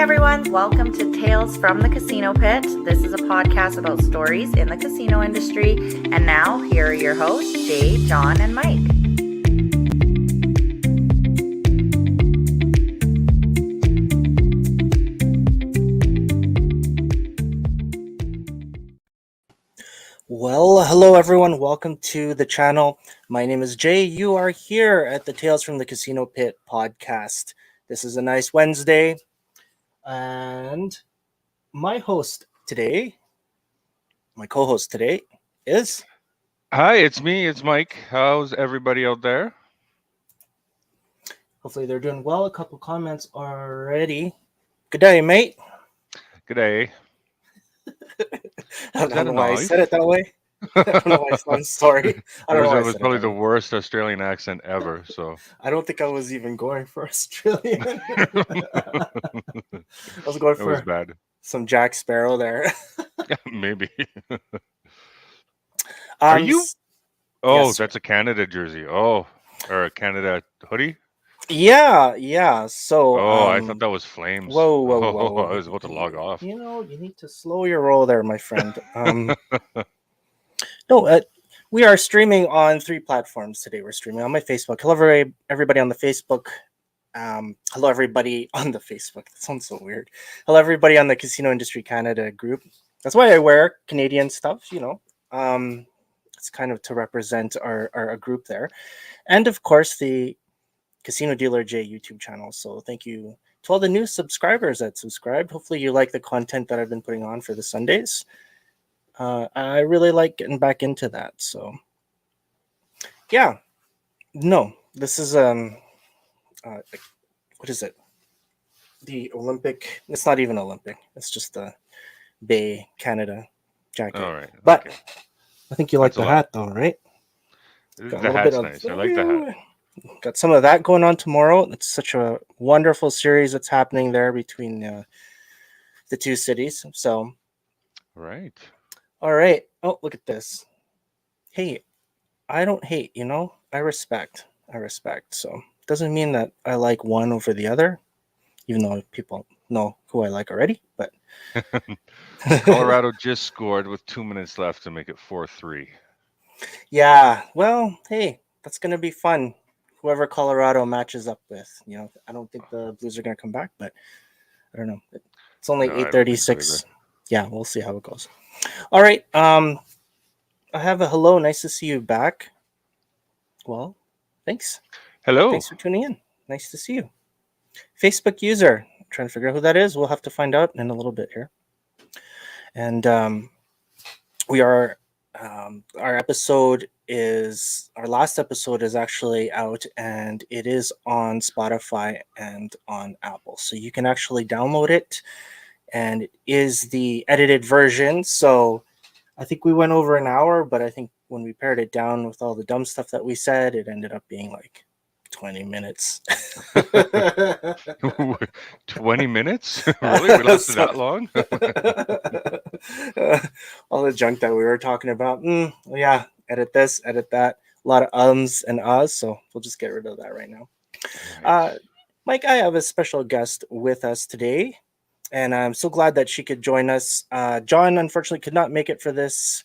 everyone, welcome to Tales from the Casino Pit. This is a podcast about stories in the casino industry. And now, here are your hosts, Jay, John, and Mike. Well, hello everyone. Welcome to the channel. My name is Jay. You are here at the Tales from the Casino Pit podcast. This is a nice Wednesday. And my co-host today is... Hi, it's me. It's Mike. How's everybody out there? Hopefully they're doing well. A couple comments already. Good day, mate. Good day. I don't know why I said it that way. I don't know why. I'm sorry. I don't know why It was probably the worst Australian accent ever. So I don't think I was even going for Australian. I was going for... It was bad. Some Jack Sparrow there. Maybe. Are you? Oh, yes. That's a Canada jersey. Oh, or a Canada hoodie? Yeah. So. Oh, I thought that was Flames. Whoa. I was about to log off. You need to slow your roll there, my friend. No, we are streaming on 3 platforms today. We're streaming on my Facebook. Hello, everybody on the Facebook. Hello, everybody on the Facebook. That sounds so weird. Hello, everybody on the Casino Industry Canada group. That's why I wear Canadian stuff, It's kind of to represent our group there. And, of course, the Casino Dealer J YouTube channel. So thank you to all the new subscribers that subscribed. Hopefully you like the content that I've been putting on for the Sundays. I really like getting back into that. So, yeah. No, this is... what is it? The Olympic. It's not even Olympic. It's just the Bay Canada jacket. All right. But okay. I think you like the hat, though, right? The hat's nice. I like the hat. Got some of that going on tomorrow. It's such a wonderful series that's happening there between the 2 cities. So, right. All right. Oh, look at this. Hey, I don't hate. I respect. So. Doesn't mean that I like one over the other, even though people know who I like already. But Colorado just scored with 2 minutes left to make it 4-3. Yeah, well, hey, that's gonna be fun. Whoever Colorado matches up with, I don't think the Blues are gonna come back, but I don't know. It's only 8:36. Yeah, we'll see how it goes. All right. I have a hello. Nice to see you back. Well, thanks. Hello. Thanks for tuning in. Nice to see you. Facebook user. I'm trying to figure out who that is. We'll have to find out in a little bit here. And we are... our last episode is actually out, and it is on Spotify and on Apple. So you can actually download it, and it is the edited version. So I think we went over an hour, but I think when we pared it down with all the dumb stuff that we said, it ended up being like 20 minutes. 20 minutes? Really? We lasted that long? All the junk that we were talking about. Yeah, edit this, edit that. A lot of ums and ahs, so we'll just get rid of that right now. Right. Mike, I have a special guest with us today, and I'm so glad that she could join us. John, unfortunately, could not make it for this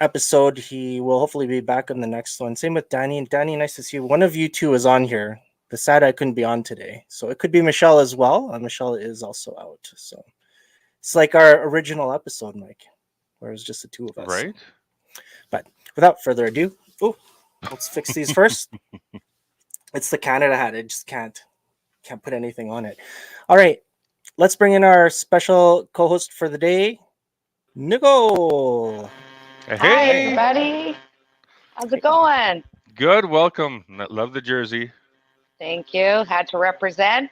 episode. He will hopefully be back on the next one. Same with Danny. Danny, nice to see you. One of you two is on here. The sad I couldn't be on today. So it could be Michelle as well. Michelle is also out. So it's like our original episode, Mike, where it was just the 2 of us. Right. But without further ado, let's fix these first. It's the Canada hat. I just can't put anything on it. All right. Let's bring in our special co-host for the day, Nicole. Hey. Hi, everybody. How's it going? Good. Welcome. Love the jersey. Thank you. Had to represent,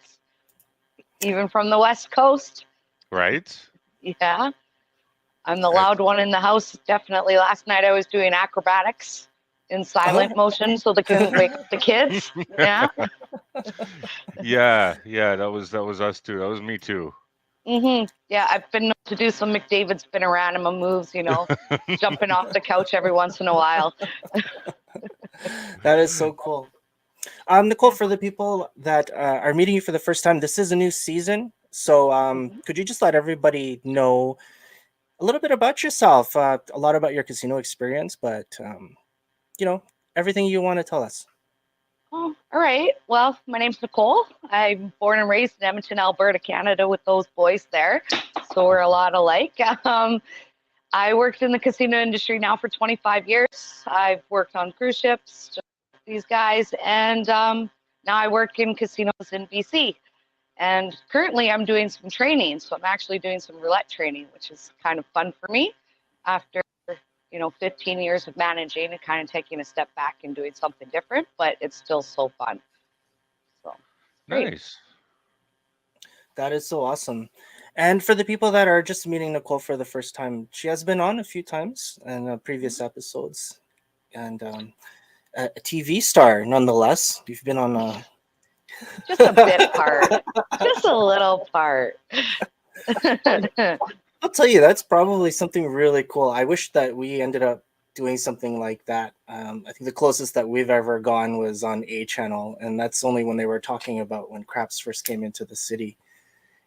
even from the West Coast. Right. Yeah. I'm the loud one in the house. Definitely. Last night I was doing acrobatics in silent motion so they couldn't wake up the kids. Yeah. Yeah. That was us too. That was me too. Yeah, I've been known to do some McDavid spinorama moves, jumping off the couch every once in a while. That is so cool. Nicole, for the people that are meeting you for the first time, this is a new season. So could you just let everybody know a little bit about yourself, a lot about your casino experience, but everything you want to tell us. Oh, all right. Well, my name's Nicole. I'm born and raised in Edmonton, Alberta, Canada, with those boys there. So we're a lot alike. I worked in the casino industry now for 25 years. I've worked on cruise ships, just like these guys, and now I work in casinos in BC. And currently I'm doing some training. So I'm actually doing some roulette training, which is kind of fun for me after 15 years of managing and kind of taking a step back and doing something different, but it's still so fun. So great. Nice. That is so awesome. And for the people that are just meeting Nicole for the first time, she has been on a few times in previous episodes, and a TV star nonetheless. You've been on just a bit part, just a little part. I'll tell you, that's probably something really cool. I wish that we ended up doing something like that. I think the closest that we've ever gone was on A Channel, and that's only when they were talking about when craps first came into the city.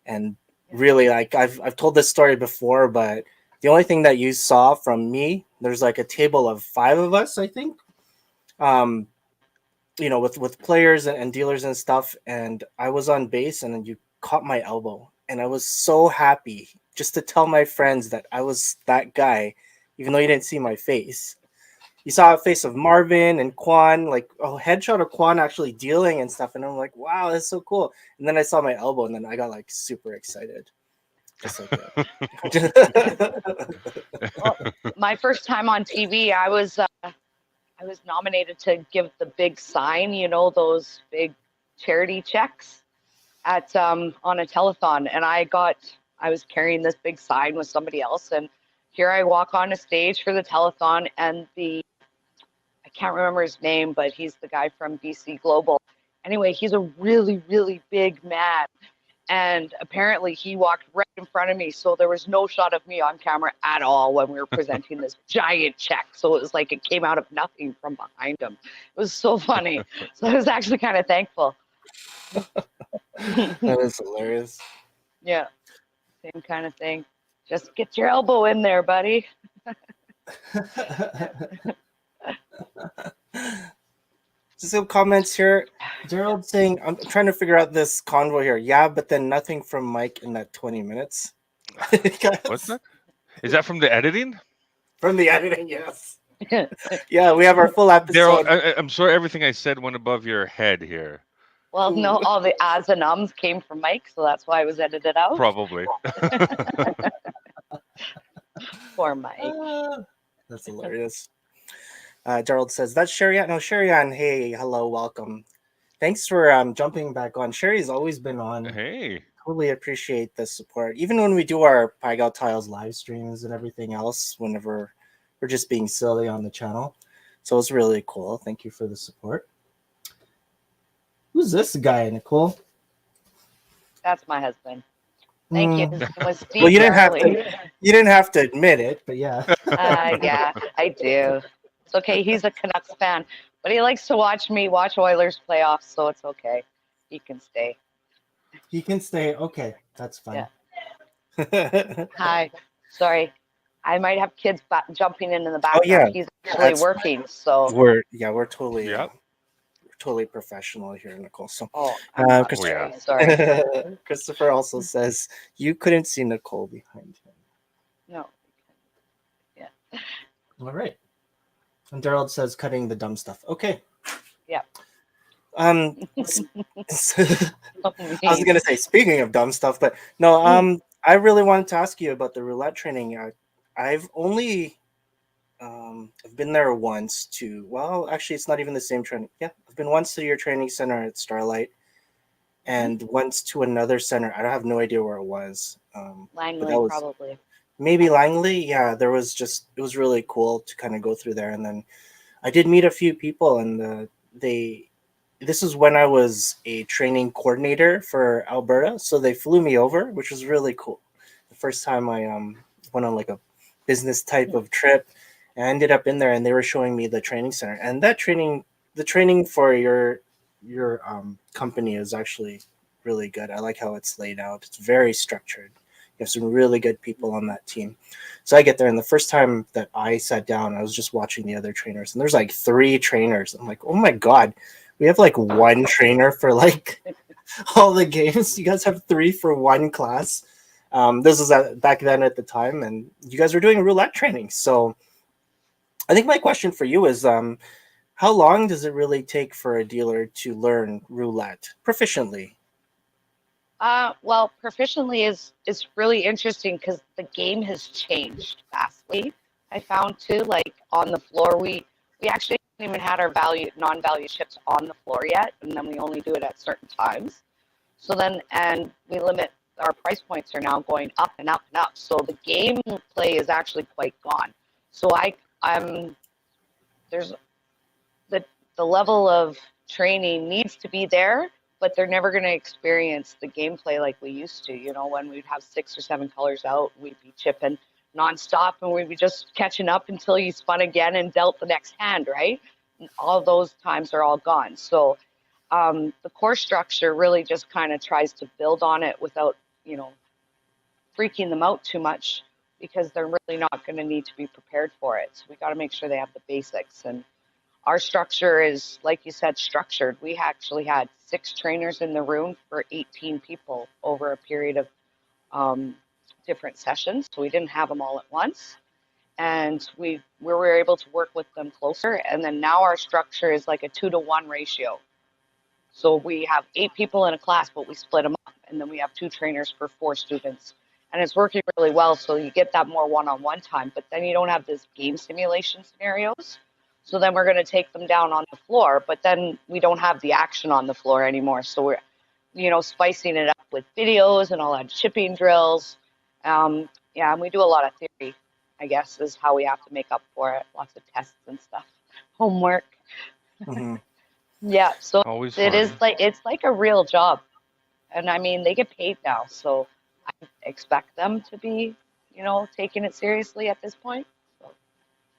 And really, like I've told this story before, but the only thing that you saw from me, there's like a table of 5 of us, I think, with players and dealers and stuff. And I was on base, and then you caught my elbow, and I was so happy just to tell my friends that I was that guy, even though you didn't see my face. You saw a face of Marvin and Quan, like a headshot of Quan actually dealing and stuff. And I'm like, wow, that's so cool. And then I saw my elbow, and then I got like super excited. Just like that. Well, my first time on TV, I was nominated to give the big sign, those big charity checks at on a telethon, and I was carrying this big sign with somebody else, and here I walk on a stage for the telethon, and I can't remember his name, but he's the guy from BC Global. Anyway, he's a really, really big man, and apparently he walked right in front of me, so there was no shot of me on camera at all when we were presenting this giant check. So it was like it came out of nothing from behind him. It was so funny. So I was actually kind of thankful. That is hilarious. Yeah, same kind of thing. Just get your elbow in there, buddy. Just some comments here. Gerald saying, I'm trying to figure out this convo here. Yeah, but then nothing from Mike in that 20 minutes. What's that? Is that from the editing? From the editing, yes. Yeah, we have our full episode. Daryl, I'm sorry everything I said went above your head here. Well, no, all the ahs and ums came from Mike, so that's why it was edited out. Probably. Poor Mike. That's hilarious. Gerald says, that's Sherry-Ann. No, Sherry-Ann, hey, hello, welcome. Thanks for jumping back on. Sherry's always been on. Hey. Totally appreciate the support. Even when we do our Pie Tiles live streams and everything else, whenever we're just being silly on the channel. So it's really cool. Thank you for the support. Who's this guy, Nicole? That's my husband. Thank you. His name was Steve. Well, you didn't have to admit it, but yeah. Yeah, I do. It's okay. He's a Canucks fan, but he likes to watch me watch Oilers playoffs, so it's okay. He can stay. He can stay. Okay, that's fine. Yeah. Hi. Sorry. I might have kids jumping in the background. Oh, yeah. He's actually working, so we're totally totally professional here, Nicole. So sorry. Christopher also says you couldn't see Nicole behind him. No. Yeah. All right. And Daryl says cutting the dumb stuff. Okay. Yeah. I was gonna say, speaking of dumb stuff, but no, I really wanted to ask you about the roulette training. I've only I've been there once to, well, actually it's not even the same training. Yeah, I've been once to your training center at Starlight and once to another center. I have no idea where it was. Langley, probably. Maybe Langley. Yeah, it was really cool to kind of go through there. And then I did meet a few people, and this is when I was a training coordinator for Alberta. So they flew me over, which was really cool. The first time I went on like a business type of trip. I ended up in there, and they were showing me the training center. And that training, the training for your company is actually really good. I like how it's laid out. It's very structured. You have some really good people on that team. So I get there, and the first time that I sat down, I was just watching the other trainers, and there's like 3 trainers. I'm like, oh my God, we have like 1 trainer for like all the games. You guys have 3 for 1 class. This was back then at the time, and you guys were doing roulette training. So I think my question for you is, how long does it really take for a dealer to learn roulette proficiently? Well, proficiently is really interesting because the game has changed vastly. I found too, like on the floor, we actually haven't even had our non-value chips on the floor yet, and then we only do it at certain times. So then, and we limit our price points are now going up and up and up. So the game play is actually quite gone. So I'm there's the level of training needs to be there, but they're never going to experience the gameplay like we used to. You know, when we'd have 6 or 7 colors out, we'd be chipping nonstop, and we'd be just catching up until you spun again and dealt the next hand, right? And all those times are all gone. So the course structure really just kind of tries to build on it without, you know, freaking them out too much, because they're really not going to need to be prepared for it. So we got to make sure they have the basics. And our structure is, like you said, structured. We actually had 6 trainers in the room for 18 people over a period of different sessions. So we didn't have them all at once. And we were able to work with them closer. And then now our structure is like a 2-to-1 ratio. So we have 8 people in a class, but we split them up. And then we have 2 trainers for 4 students. And it's working really well. So you get that more one-on-one time, but then you don't have this game simulation scenarios. So then we're going to take them down on the floor, but then we don't have the action on the floor anymore. So we're, you know, spicing it up with videos and all that chipping drills. Yeah, and we do a lot of theory, I guess, is how we have to make up for it. Lots of tests and stuff, homework. Mm-hmm. Yeah, so Always it is fun. it's like a real job. And I mean, they get paid now, so I expect them to be, you know, taking it seriously at this point. So,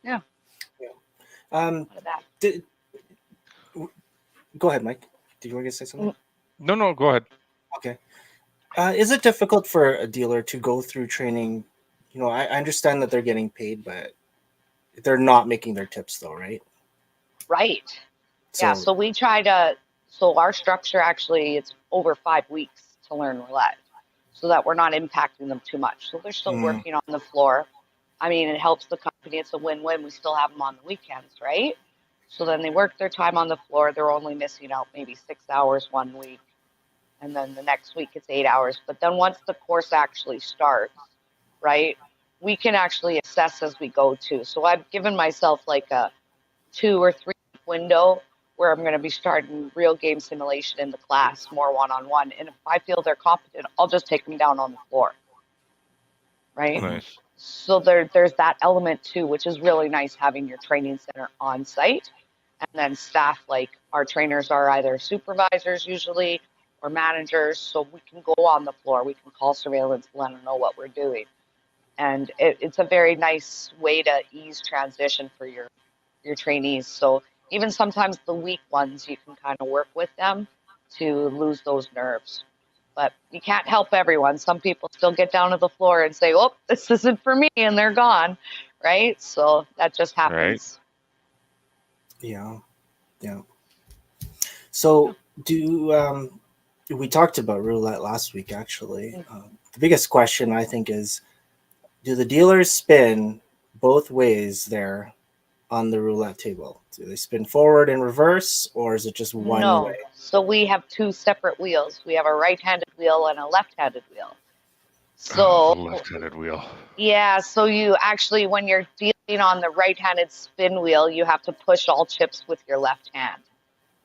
yeah, Um, what of that. did, go ahead, Mike. Did you want to say something? No, go ahead. Okay. Is it difficult for a dealer to go through training? You know, I understand that they're getting paid, but they're not making their tips though, right? Right. Yeah, So, so so our structure actually, it's over 5 weeks to learn roulette so that we're not impacting them too much. So they're still mm, working on the floor. I mean, it helps the company. It's a win-win. We still have them on the weekends, right? So then they work their time on the floor. They're only missing out maybe 6 hours one week. And then the next week it's 8 hours. But then once the course actually starts, right, we can actually assess as we go too. So I've given myself like a 2 or 3 window where I'm going to be starting real game simulation in the class, more one-on-one. And if I feel they're competent, I'll just take them down on the floor, right? Nice. So there's that element too, which is really nice, having your training center on site. And then staff, like our trainers are either supervisors usually or managers, so we can go on the floor. We can call surveillance, let them know what we're doing. And it's a very nice way to ease transition for your trainees. So even sometimes the weak ones, you can kind of work with them to lose those nerves. But you can't help everyone. Some people still get down to the floor and say, "Oh, this isn't for me," and they're gone, right? So that just Right. happens. yeah. So we talked about roulette last week, actually. The biggest question I think is, do the dealers spin both ways there on the roulette table? Do they spin forward and reverse, or is it just one way? No. So we have 2 separate wheels. We have a right-handed wheel and a left-handed wheel. Oh, So the left-handed wheel. yeah, so you actually, when you're dealing on the right-handed spin wheel, you have to push all chips with your left hand.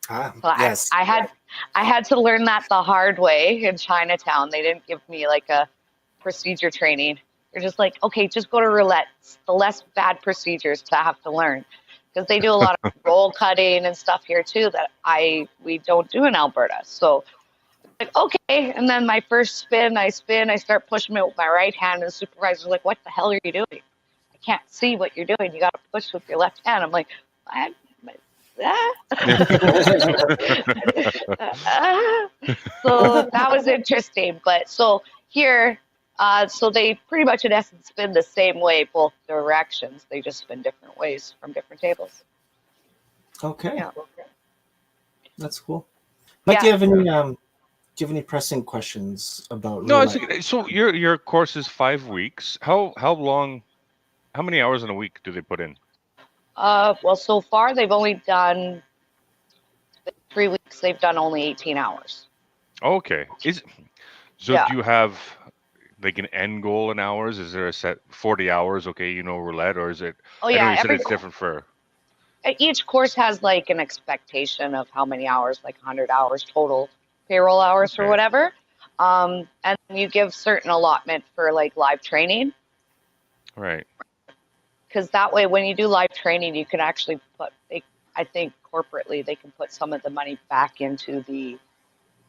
So Yes. I had to learn that the hard way in Chinatown. They didn't give me like a procedure training. They're just like, okay, just go to roulette. It's the less bad procedures to have to learn, because they do a lot of roll cutting and stuff here too that we don't do in Alberta. So like, okay, and then my first spin, I start pushing it with my right hand, and the supervisor's like, "What the hell are you doing? I can't see what you're doing. You got to push with your left hand." I'm like, So that was interesting. But so here, so they pretty much in essence spin the same way both directions. They just spin different ways from different tables. Okay, Yeah. that's cool. Mike, Yeah. do you have any pressing questions about No, roulette? so your course is 5 weeks. How long? How many hours in a week do they put in? Well, so far they've only done 3 weeks. They've done only 18 hours. Okay. So Yeah. do you have like an end goal in hours? Is there a set 40 hours? Okay, roulette, or is it? Oh I know yeah. you said it's different for. Each course has like an expectation of how many hours, like 100 hours total payroll hours or Okay. whatever. And you give certain allotment for like live training, Right. because that way when you do live training, you can actually I think corporately they can put some of the money back into the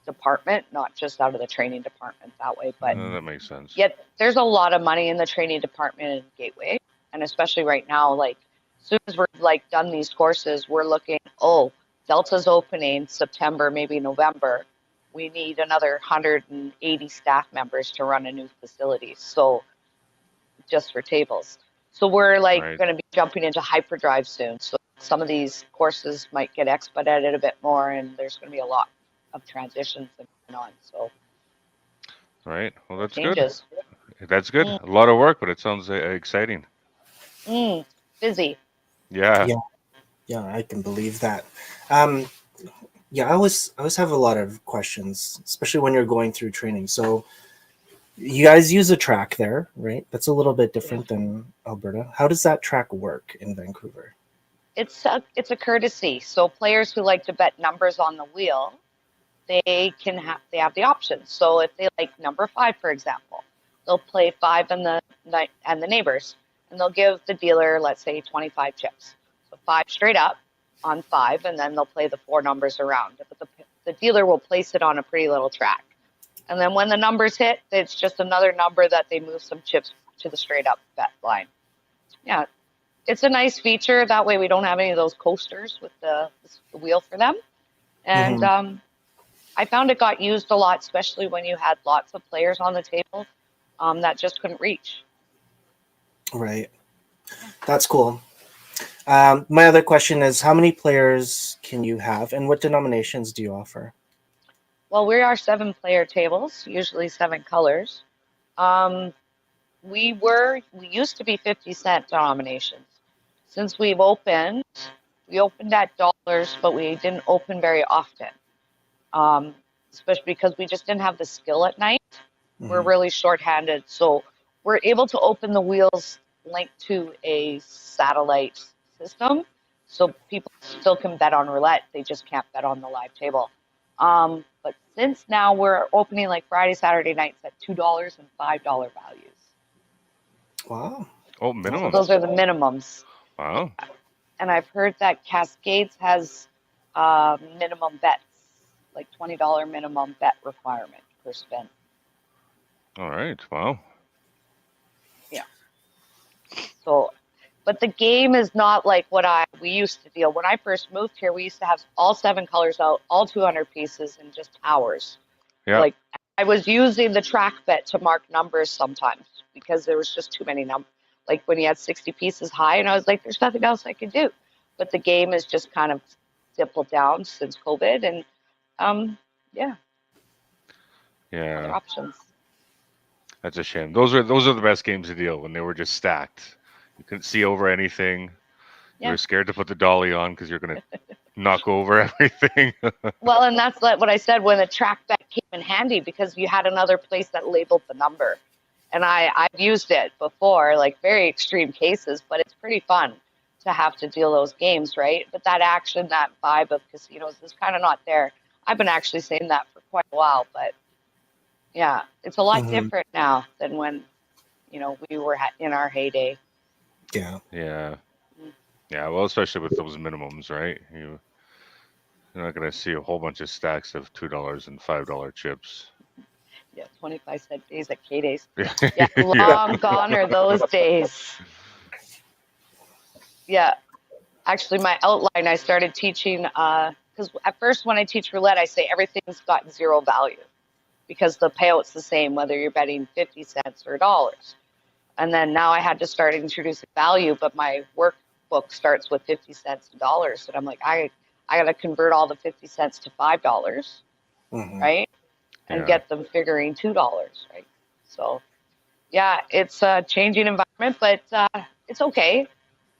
department, not just out of the training department that way. But That makes sense. yet there's a lot of money in the training department in Gateway, and especially right now, like as soon as we're like done these courses, we're looking, oh, Delta's opening September, maybe November. We need another 180 staff members to run a new facility. So just for tables. So we're like Right. going to be jumping into hyperdrive soon. So some of these courses might get expedited a bit more, and there's going to be a lot of transitions going on. So Right. Well, that's changes. good. That's good. A lot of work, but it sounds exciting. Busy. Yeah. Yeah, I can believe that. Yeah, I always have a lot of questions, especially when you're going through training. So you guys use a track there, right? That's a little bit different than Alberta. How does that track work in Vancouver? It's a courtesy. So players who like to bet numbers on the wheel, they have the option. So if they like number 5, for example, they'll play 5 and the neighbors, and they'll give the dealer, let's say, 25 chips. So 5 straight up on 5, and then they'll play the 4 numbers around. But the dealer will place it on a pretty little track. And then when the numbers hit, it's just another number that they move some chips to the straight up bet line. Yeah, it's a nice feature. That way we don't have any of those coasters with the wheel for them. And I found it got used a lot, especially when you had lots of players on the table that just couldn't reach. Right. That's cool. My other question is, how many players can you have, and what denominations do you offer? Well, we are 7-player tables, usually 7 colors. We used to be 50-cent denominations. Since we opened at dollars, but we didn't open very often, especially because we just didn't have the skill at night. We're really shorthanded, so we're able to open the wheels linked to a satellite system, so people still can bet on roulette. They just can't bet on the live table. But since now we're opening like Friday, Saturday nights at $2 and $5 values. Wow. Oh, minimum. So those are the minimums. Wow. And I've heard that Cascades has minimum bets, like $20 minimum bet requirement per spin. All right. Wow. Yeah. So, but the game is not like what we used to deal. When I first moved here, we used to have all 7 colors out, all 200 pieces in just hours. Yeah. Like I was using the track bet to mark numbers sometimes because there was just too many numbers. Like when you had 60 pieces high, and I was like, there's nothing else I could do. But the game is just kind of dimpled down since COVID, and other options. That's a shame. Those are the best games to deal when they were just stacked. You couldn't see over anything. You were scared to put the dolly on because you're gonna knock over everything. Well, and that's what I said when the track bet came in handy, because you had another place that labeled the number. And I've used it before, like very extreme cases, but it's pretty fun to have to deal those games, right? But that action, that vibe of casinos is kind of not there. I've been actually saying that for quite a while, but yeah, it's a lot different now than when, we were in our heyday. Yeah. Yeah. Yeah. Well, especially with those minimums, right? You're not going to see a whole bunch of stacks of $2 and $5 chips. Yeah, 25-cent days at K-Days. Yeah. Yeah, long gone are those days. Yeah. Actually, my outline, I started teaching, because at first when I teach roulette, I say everything's got zero value because the payout's the same, whether you're betting 50 cents or dollars. And then now I had to start introducing value, but my workbook starts with 50 cents and dollars. And I'm like, I got to convert all the 50 cents to $5, right? And get them figuring $2, right? So, yeah, it's a changing environment, but it's okay.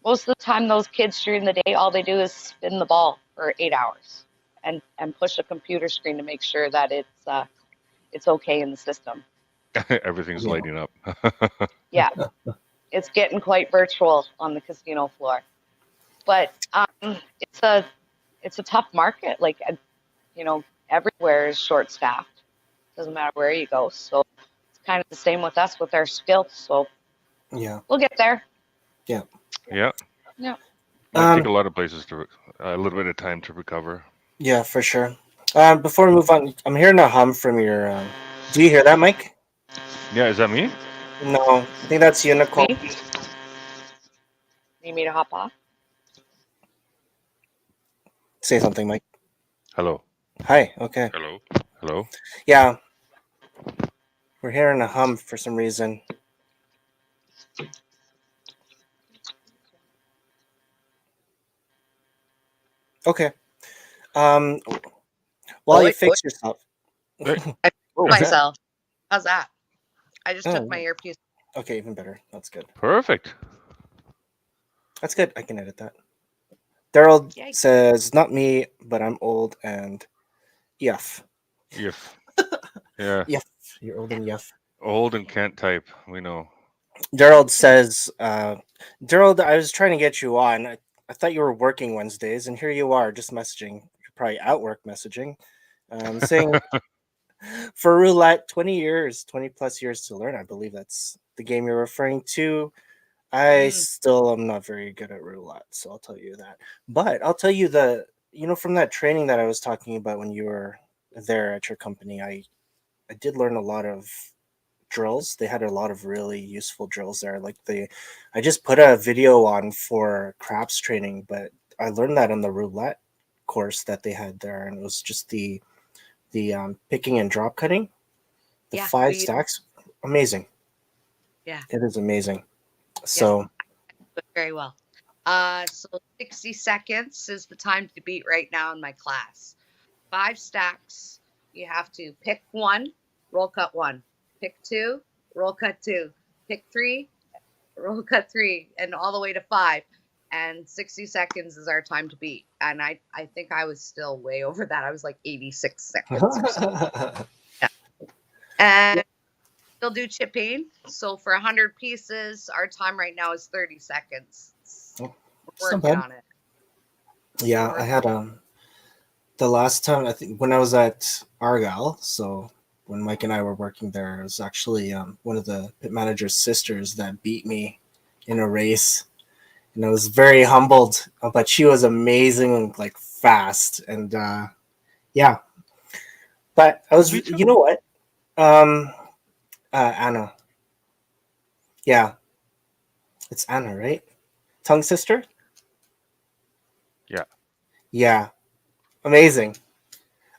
Most of the time, those kids during the day, all they do is spin the ball for 8 hours and push a computer screen to make sure that it's okay in the system. Everything's Yeah. lighting up. Yeah, it's getting quite virtual on the casino floor, but it's a tough market. Like, everywhere is short staffed. Doesn't matter where you go. So it's kind of the same with us with our skills. So Yeah. we'll get there. Yeah. Yeah. Yeah. Might take a lot of places to a little bit of time to recover. Yeah, for sure. Before we move on, I'm hearing a hum from your. Do you hear that, Mike? Yeah, is that me? No, I think that's you, Nicole. Me? Need me to hop off? Say something, Mike. Hello. Hi. Okay. Hello. Hello. Yeah, we're hearing a hum for some reason. Okay. While you fix yourself. Myself. How's that? I just Oh, took my earpiece. okay, even better. That's good. Perfect. That's good. I can edit that. Daryl Yikes. says, "Not me, but I'm old and yuff." If yeah, Yuff. You're old and yuff. old and can't type. We know. Daryl says, Daryl, I was trying to get you on. I thought you were working Wednesdays, and here you are, just messaging. You're probably at work messaging, saying for roulette, 20 years, 20 plus years to learn. I believe that's the game you're referring to. I still am not very good at roulette, so I'll tell you that. But I'll tell you from that training that I was talking about when you were there at your company, I did learn a lot of drills. They had a lot of really useful drills there. I just put a video on for craps training, but I learned that on the roulette course that they had there, and it was just the picking and drop cutting, the 5 stacks, amazing. Yeah. It is amazing. So Very well. So 60 seconds is the time to beat right now in my class. 5 stacks. You have to pick 1, roll cut 1. Pick 2, roll cut 2. Pick 3, roll cut 3, and all the way to 5. And 60 seconds is our time to beat. And I think I was still way over that. I was like 86 seconds or something. Yeah. And still do chipping. So for 100 pieces, our time right now is 30 seconds. Oh, We're working on it. Yeah, I had the last time, I think when I was at Argyle, so when Mike and I were working there, it was actually one of the pit manager's sisters that beat me in a race, and I was very humbled. But she was amazing, like fast, and yeah. But I was, you know what, Anna, yeah, it's Anna, right? Tongue sister. Yeah, amazing.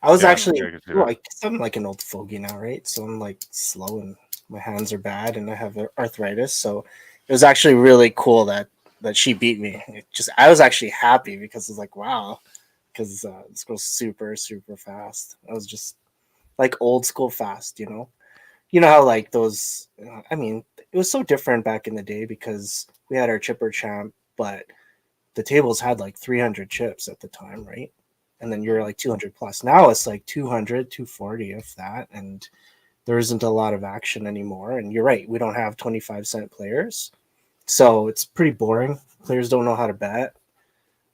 I was actually, I guess I'm like an old fogey now, right? So I'm like slow and my hands are bad and I have arthritis. So it was actually really cool that she beat me. I was actually happy because it's like, wow, because this girl's super, super fast. I was just like old school fast, you know? You know how like those, I mean, it was so different back in the day because we had our chipper champ, but the tables had like 300 chips at the time, right? And then you're like 200 plus. Now it's like 200, 240, if that. And there isn't a lot of action anymore. And you're right, we don't have 25-cent players. So it's pretty boring. Players don't know how to bet.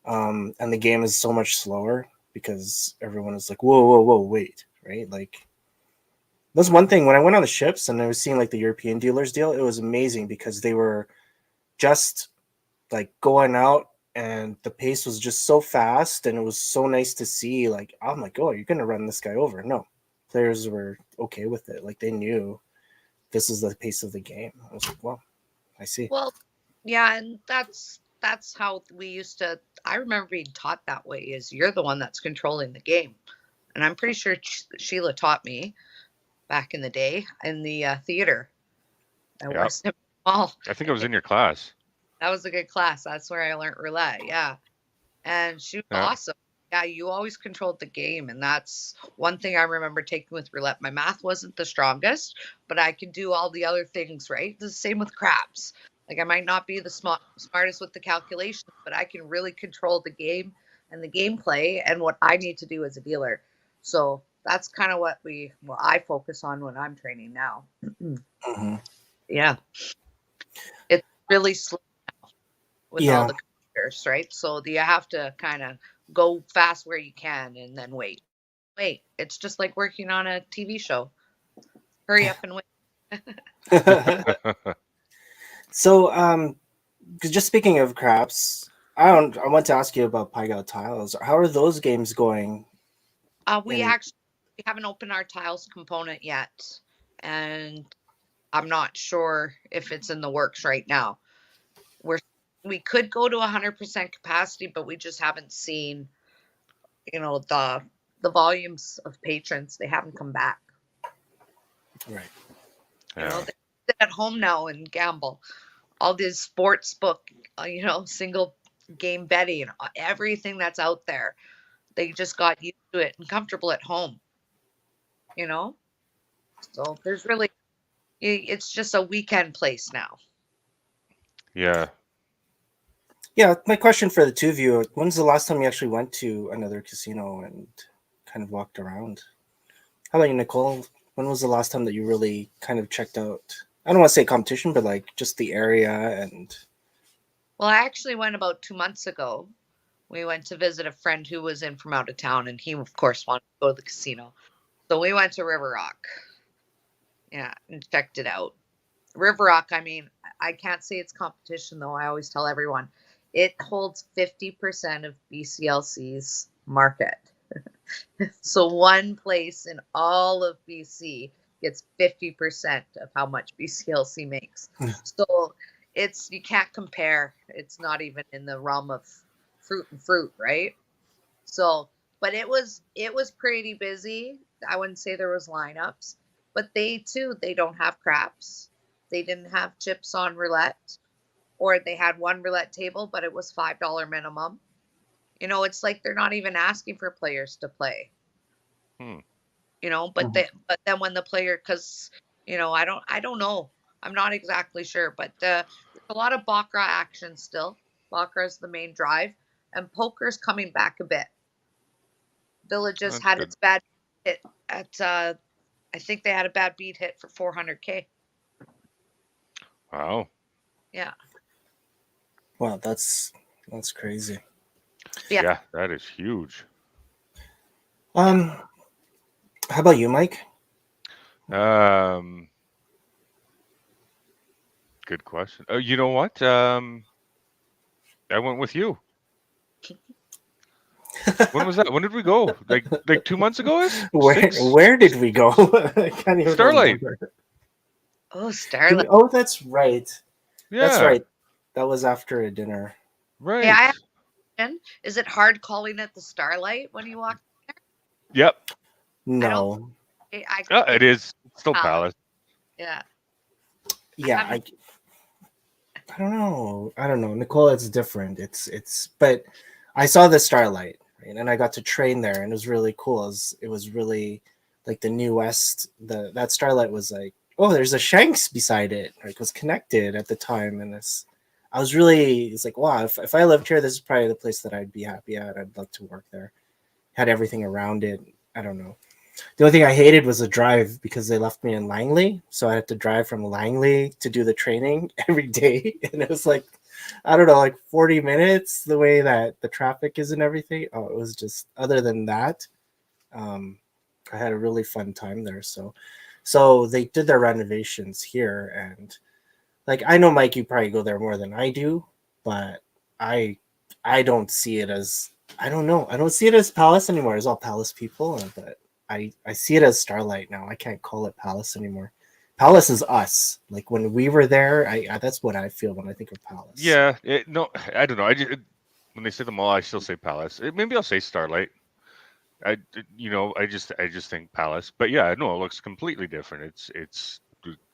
And the game is so much slower because everyone is like, whoa, wait, right? Like, that's one thing. When I went on the ships and I was seeing like the European dealers deal, it was amazing because they were just like going out and the pace was just so fast and it was so nice to see. Like, I'm like, oh, you're gonna run this guy over. No, players were okay with it. Like, they knew this is the pace of the game. I was like, well, I see. Well, yeah, and that's that's how we used to. I remember being taught that way. Is you're the one that's controlling the game, and I'm pretty sure Sheila taught me back in the day in the theater at Yeah. West Mall. I think it was in your class. That was a good class. That's where I learned roulette. Yeah. And she was Yeah. awesome. Yeah, you always controlled the game. And that's one thing I remember taking with roulette. My math wasn't the strongest, but I could do all the other things, right? The same with craps. Like I might not be the smartest with the calculations, but I can really control the game and the gameplay and what I need to do as a dealer. So that's kind of what I focus on when I'm training now. Mm-hmm. Yeah. It's really slow with all the computers, right? So you have to kind of go fast where you can and then wait. It's just like working on a TV show. Hurry up and wait. So, just speaking of craps, I want to ask you about Pai tiles. How are those games going? We haven't opened our tiles component yet, and I'm not sure if it's in the works right now. We could go to 100% capacity, but we just haven't seen, the volumes of patrons. They haven't come back. Right. They sit at home now and gamble. All this sports book, single game betting, everything that's out there. They just got used to it and comfortable at home. So there's really, it's just a weekend place now. Yeah. Yeah, my question for the two of you, when's the last time you actually went to another casino and kind of walked around? How about you, Nicole? When was the last time that you really kind of checked out, I don't want to say competition, but like just the area and... Well, I actually went about 2 months ago. We went to visit a friend who was in from out of town, and he, of course, wanted to go to the casino. So we went to River Rock. Yeah, and checked it out. River Rock, I mean, I can't say it's competition, though. I always tell everyone it holds 50% of BCLC's market. So one place in all of BC gets 50% of how much BCLC makes. So you can't compare. It's not even in the realm of fruit, right? So, but it was pretty busy. I wouldn't say there was lineups, but they don't have craps. They didn't have chips on roulette, or they had one roulette table, but it was $5 minimum. It's like they're not even asking for players to play. But then when the player, because I don't know, I'm not exactly sure, but there's a lot of baccarat action still. Baccarat is the main drive, and poker's coming back a bit. Villages had its bad hit at I think they had a bad beat hit for 400K. Wow. Yeah. Wow, that's crazy. Yeah, that is huge. How about you, Mike? Good question. Oh, you know what? I went with you. When was that? When did we go? Like 2 months ago? Where did we go? I can't even Starlight. remember. Oh, Starlight. Oh, that's right. Yeah. That's right. That was after a dinner. Right. Hey, I have a question. Is it hard calling it the Starlight when you walk there? Yep. No. It is. It's still Palace. Yeah. Yeah, I don't know. Nicole, it's different. But I saw the Starlight, right? And I got to train there, and it was really cool. It was really like the New West. That Starlight was like, oh, there's a Shanks beside it. Like, it was connected at the time, and it's like, wow, if I lived here, this is probably the place that I'd be happy at. I'd love to work there. Had everything around it. I don't know. The only thing I hated was the drive, because they left me in Langley. So I had to drive from Langley to do the training every day. And it was like, I don't know, like 40 minutes, the way that the traffic is and everything. Oh, it was just, other than that, I had a really fun time there. So they did their renovations here. And like, I know, Mike, you probably go there more than I do, but I don't see it as, I don't know. I don't see it as Palace anymore. It's all Palace people, but I see it as Starlight now. I can't call it Palace anymore. Palace is us. Like when we were there, I that's what I feel when I think of Palace. Yeah, no, I don't know. When they say the mall, I still say Palace. Maybe I'll say Starlight. I just think Palace. But yeah, no, it looks completely different. It's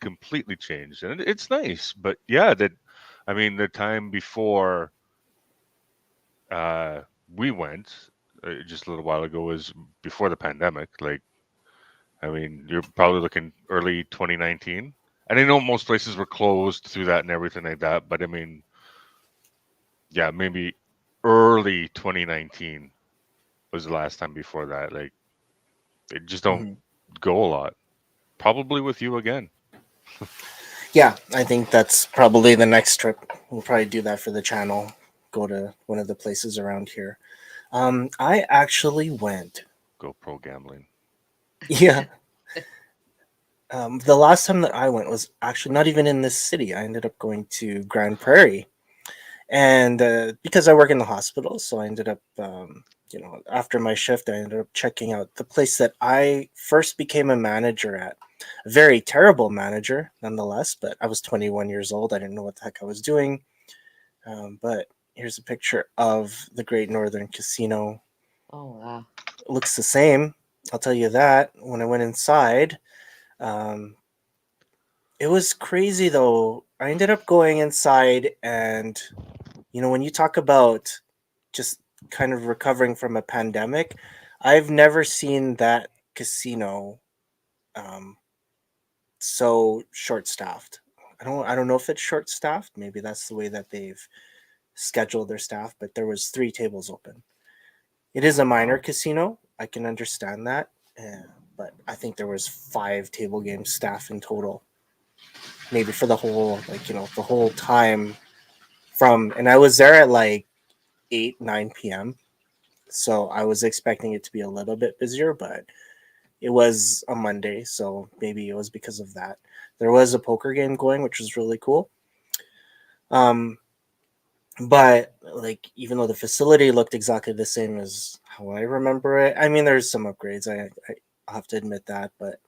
completely changed, and it's nice. But yeah, I mean, the time before uh, we went just a little while ago was before the pandemic. Like, I mean, you're probably looking early 2019. And I know most places were closed through that and everything like that, but I mean, yeah, maybe early 2019 was the last time before that. Like, they just don't go a lot. Probably with you again. Yeah, I think that's probably the next trip. We'll probably do that for the channel. Go to one of the places around here. I actually went. Go pro gambling. Yeah. The last time that I went was actually not even in this city. I ended up going to Grand Prairie. And because I work in the hospital, so I ended up, after my shift, I ended up checking out the place that I first became a manager at. A very terrible manager, nonetheless, but I was 21 years old. I didn't know what the heck I was doing. But here's a picture of the Great Northern Casino. Oh, wow. It looks the same. I'll tell you that. When I went inside, it was crazy though. I ended up going inside, and when you talk about just kind of recovering from a pandemic, I've never seen that casino um, so short staffed. I don't know if it's short staffed. Maybe that's the way that they've scheduled their staff, but there was 3 tables open. It is a minor casino. I can understand that, but I think there was 5 table game staff in total. Maybe for the whole, the whole time and I was there at like 8-9 p.m. So I was expecting it to be a little bit busier, but it was a Monday, so maybe it was because of that. There was a poker game going, which was really cool. But like, even though the facility looked exactly the same as how I remember it, I mean, there's some upgrades. I have to admit that, but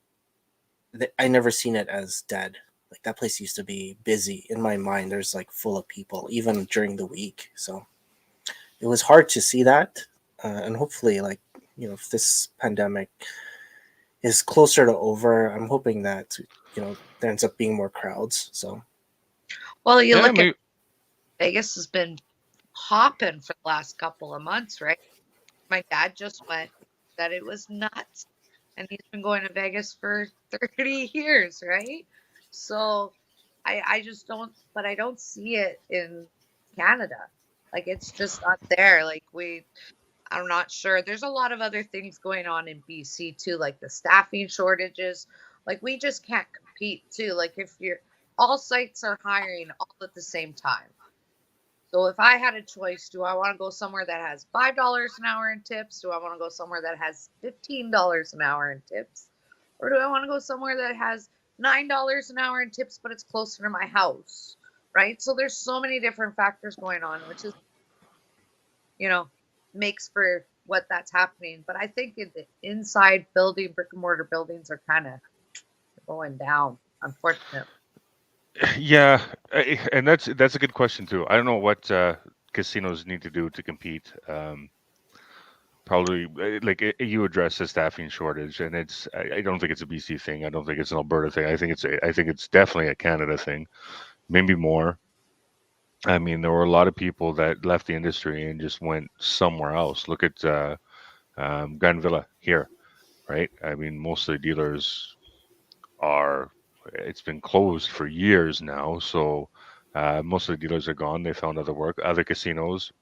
I never seen it as dead. Like that place used to be busy in my mind. There's like full of people, even during the week. So it was hard to see that, and hopefully, if this pandemic is closer to over, I'm hoping that there ends up being more crowds. So, well, you Yeah, look at maybe, Vegas has been hopping for the last couple of months, right? My dad just went, that it was nuts, and he's been going to Vegas for 30 years, right? So I just don't, but I don't see it in Canada. Like it's just not there. I'm not sure. There's a lot of other things going on in BC too, like the staffing shortages. Like we just can't compete too. Like if you're all sites are hiring all at the same time. So if I had a choice, do I want to go somewhere that has $5 an hour in tips? Do I want to go somewhere that has $15 an hour in tips? Or do I want to go somewhere that has $9 an hour in tips, but it's closer to my house? Right? So there's so many different factors going on, which is, you know, makes for what that's happening. But I think in the inside building, brick and mortar buildings are kind of going down, unfortunately. yeah, and that's a good question too. I don't know what casinos need to do to compete. Probably you address the staffing shortage, and I don't think it's a BC thing. I don't think it's an Alberta thing. I think it's definitely a Canada thing. Maybe more. I mean, there were a lot of people that left the industry and just went somewhere else. Look at Granville here, right? I mean, most of the dealers are. It's been closed for years now, so most of the dealers are gone. They found other work, other casinos,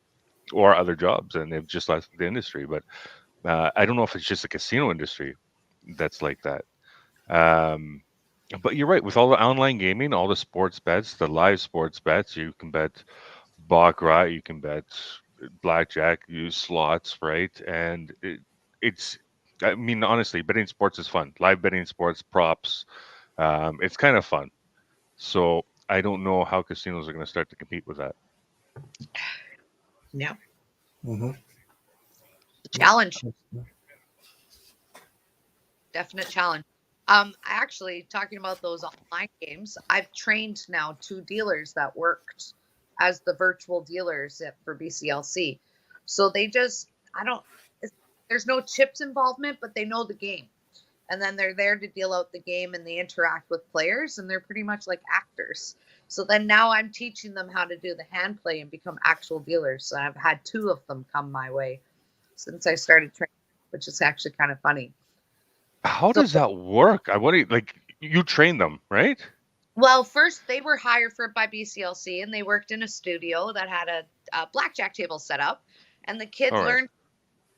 or other jobs, and they've just left the industry. But I don't know if it's just the casino industry that's like that. Um, but you're right. With all the online gaming, all the sports bets, the live sports bets, you can bet baccarat, you can bet blackjack, use slots, right? And it's, I mean, honestly, betting sports is fun. Live betting sports, props, it's kind of fun. So I don't know how casinos are going to start to compete with that. Yeah. mm-hmm. Challenge. Definite challenge. Actually, talking about those online games, I've trained now 2 dealers that worked as the virtual dealers for BCLC. So they just, I don't, there's no chips involvement, but they know the game. And then they're there to deal out the game and they interact with players and they're pretty much like actors. So then now I'm teaching them how to do the hand play and become actual dealers. So I've had 2 of them come my way since I started training, which is actually kind of funny. How So does that work? I want to like you train them, right? Well, first they were hired for by BCLC, and they worked in a studio that had a blackjack table set up, and the kids All right. learned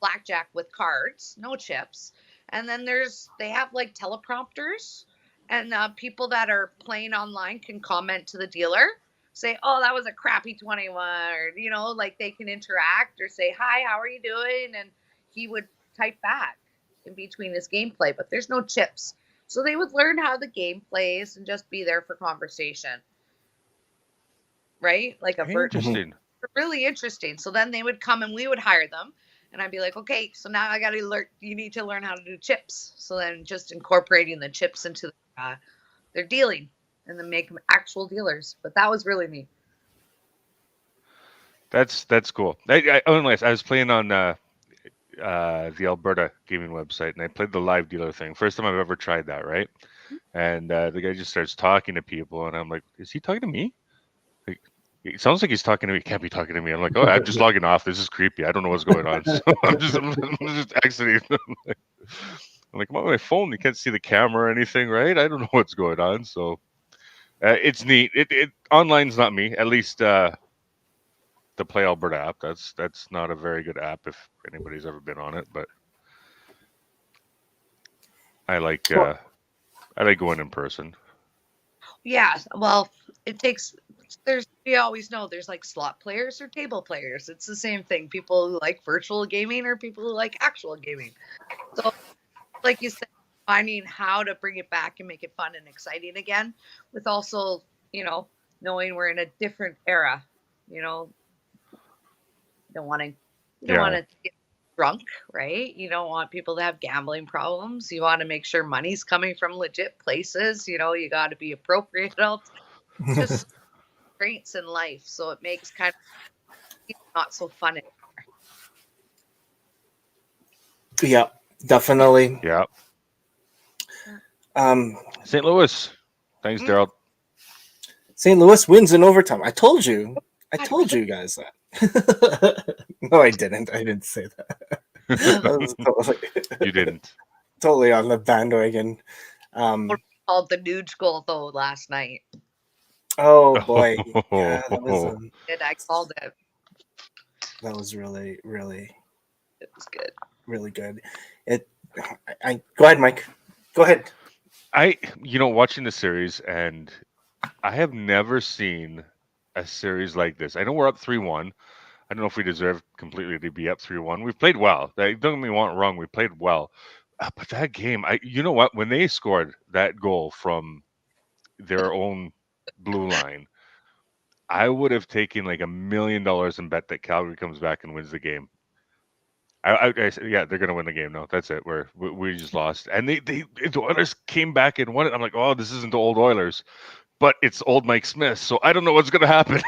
blackjack with cards, no chips. And then they have like teleprompters, and people that are playing online can comment to the dealer, say, "Oh, that was a crappy 21," or like they can interact or say, "Hi, how are you doing?" And he would type back in between his gameplay, but there's no chips. So they would learn how the game plays and just be there for conversation, right? Like a Interesting. really interesting. So then they would come and we would hire them. And I'd be like, okay, so now I got to learn, you need to learn how to do chips. So then just incorporating the chips into their dealing and then make them actual dealers. But that was really neat. That's cool. I was playing on the Alberta gaming website, and I played the live dealer thing. First time I've ever tried that, right? And the guy just starts talking to people, and I'm like, "Is he talking to me? Like, it sounds like he's talking to me. He can't be talking to me." I'm like, "Oh, I'm just logging off. This is creepy. I don't know what's going on." So I'm just exiting. I'm like, I'm on my phone. You can't see the camera or anything, right? I don't know what's going on. So it's neat. It online's not me. At least the Play Alberta app. That's not a very good app if anybody's ever been on it, but I like going in person. Yeah. Well, we always know there's like slot players or table players. It's the same thing. People who like virtual gaming or people who like actual gaming. So, like you said, finding how to bring it back and make it fun and exciting again, with also, knowing we're in a different era. You don't want to get drunk, right? You don't want people to have gambling problems. You want to make sure money's coming from legit places. You got to be appropriate. Just constraints in life, so it makes kind of not so fun. Yeah, definitely. Yeah. Um, St. Louis. Thanks, Daryl. St. Louis wins in overtime. I told you really? guys that. No, I didn't. I didn't say that. I was You didn't. totally on the bandwagon. Called the Nuge goal though last night. Oh boy, yeah, that was. I called it. That was really, really. It was good. Really good. I go ahead, Mike. Go ahead. Watching the series, and I have never seen a series like this. I know we're up 3-1. I don't know if we deserve completely to be up 3-1. We've played well. Don't get me wrong. We played well. But that game, you know what? When they scored that goal from their own blue line, I would have taken like $1 million and bet that Calgary comes back and wins the game. I said, yeah, they're gonna win the game. No, that's it. We just lost, and the Oilers came back and won it. I'm like, oh, this isn't the old Oilers, but it's old Mike Smith. So I don't know what's gonna happen.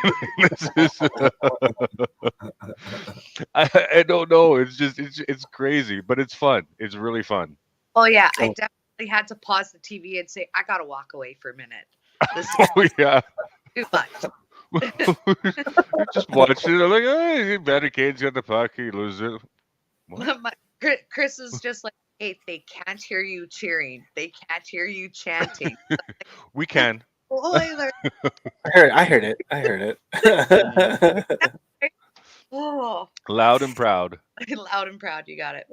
I don't know. It's crazy, but it's fun. It's really fun. Oh yeah, I definitely had to pause the TV and say, I gotta walk away for a minute. This is Yeah. too much. Just watching it. I'm like, oh, Barricade's got the puck. He loses it. Chris is just like, hey, they can't hear you cheering. They can't hear you chanting. We can. Oilers. I heard it. Oh, Loud and proud. loud and proud. You got it.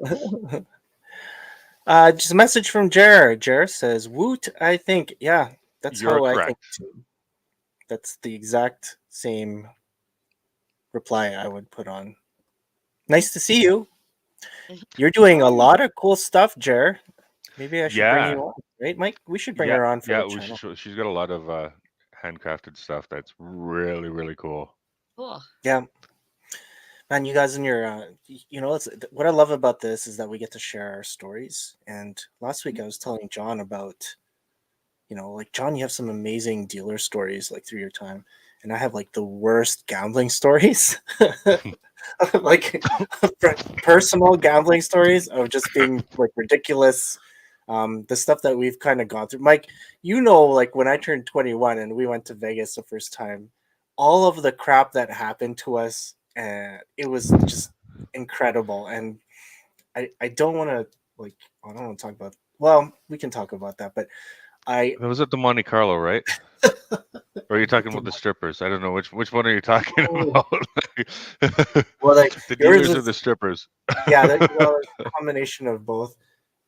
Just a message from Jared. Jared says, "Woot!" I think, yeah, that's You're how correct. I think too. That's the exact same reply I would put on. Nice to see you. You're doing a lot of cool stuff, Jer. Maybe I should bring you on, right, Mike? We should bring her on for the channel. She's got a lot of handcrafted stuff that's really, really cool. Cool. Yeah. Man, you guys in your, it's what I love about this is that we get to share our stories. And last week I was telling John about, like John, you have some amazing dealer stories like through your time, and I have like the worst gambling stories, like personal gambling stories of just being like ridiculous. The stuff that we've kind of gone through, Mike. Like when I turned 21 and we went to Vegas the first time, all of the crap that happened to us, it was just incredible. And I don't want to I don't want to talk about. Well, we can talk about that, but I That was at the Monte Carlo, right? Or are you talking about the strippers? I don't know which one are you talking Oh, about. well, like The yours dealers or is the strippers? yeah, well, it's a combination of both.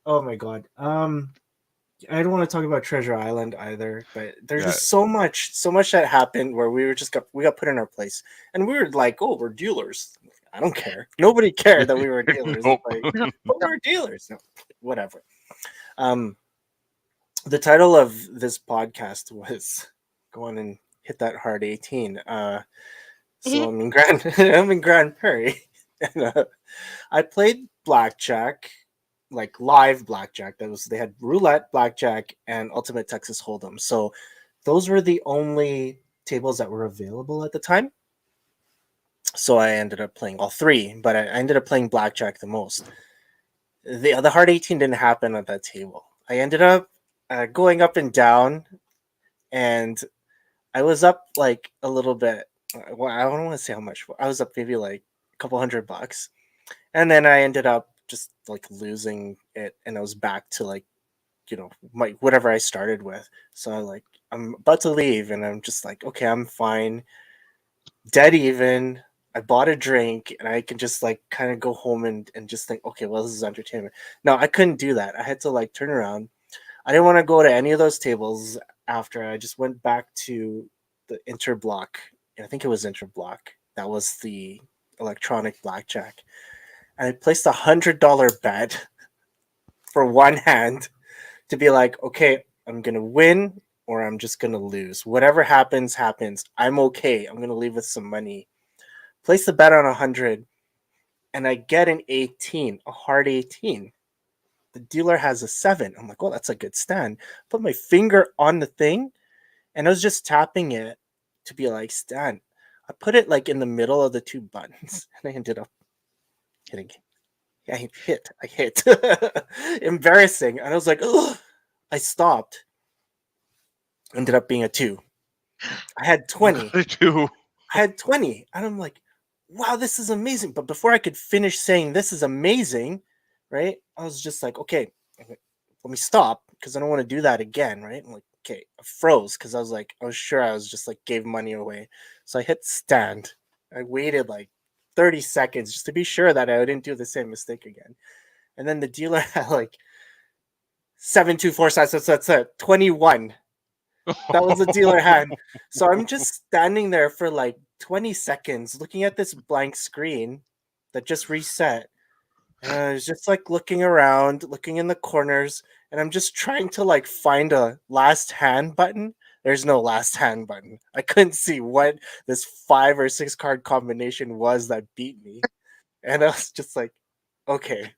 Oh my god. I don't want to talk about Treasure Island either, but there's Yeah. just so much that happened where we got put in our place, and we were like, oh, we're dealers. I don't care. Nobody cared that we were dealers. Nope. Like, but we're dealers. No, whatever. Um, the title of this podcast was "Go on and hit that hard 18." So I'm in Grand I'm in Grand Prairie, and I played blackjack, like live blackjack. They had roulette, blackjack, and ultimate Texas Hold'em. So those were the only tables that were available at the time. So I ended up playing all three, but I ended up playing blackjack the most. The hard 18 didn't happen at that table. I ended up going up and down, and I was up like a little bit. Well, I don't want to say how much. I was up maybe like a couple $100, and then I ended up just like losing it, and I was back to like my whatever I started with. So I'm about to leave, and I'm just like, okay, I'm fine, dead even. I bought a drink, and I can just like kind of go home and just think, okay, well, this is entertainment. No, I couldn't do that. I had to like turn around. I didn't want to go to any of those tables after. I just went back to the Interblock. I think it was Interblock. That was the electronic blackjack. And I placed $100 bet for one hand to be like, okay, I'm gonna win or I'm just gonna lose. Whatever happens, happens. I'm okay. I'm gonna leave with some money. Place the bet on 100, and I get an 18, a hard 18. The dealer has a 7. I'm like, oh, that's a good stand. Put my finger on the thing, and I was just tapping it to be like, stand. I put it like in the middle of the two buttons, and I ended up hitting. I hit. Embarrassing. And I was like, oh, I stopped. Ended up being a 2. I had 20. I do. I had 20. And I'm like, wow, this is amazing. But before I could finish saying this is amazing, right? I was just like, okay, let me stop because I don't want to do that again, right? I'm like, okay, I froze because I was sure I was just like gave money away. So I hit stand. I waited like 30 seconds just to be sure that I didn't do the same mistake again. And then the dealer had like 7, 2, 4, 6, that's 21. That was a dealer hand. So I'm just standing there for like 20 seconds looking at this blank screen that just reset. And I was just like looking around, looking in the corners, and I'm just trying to like find a last hand button. There's no last hand button. I couldn't see what this 5 or 6 card combination was that beat me. And I was just like, okay.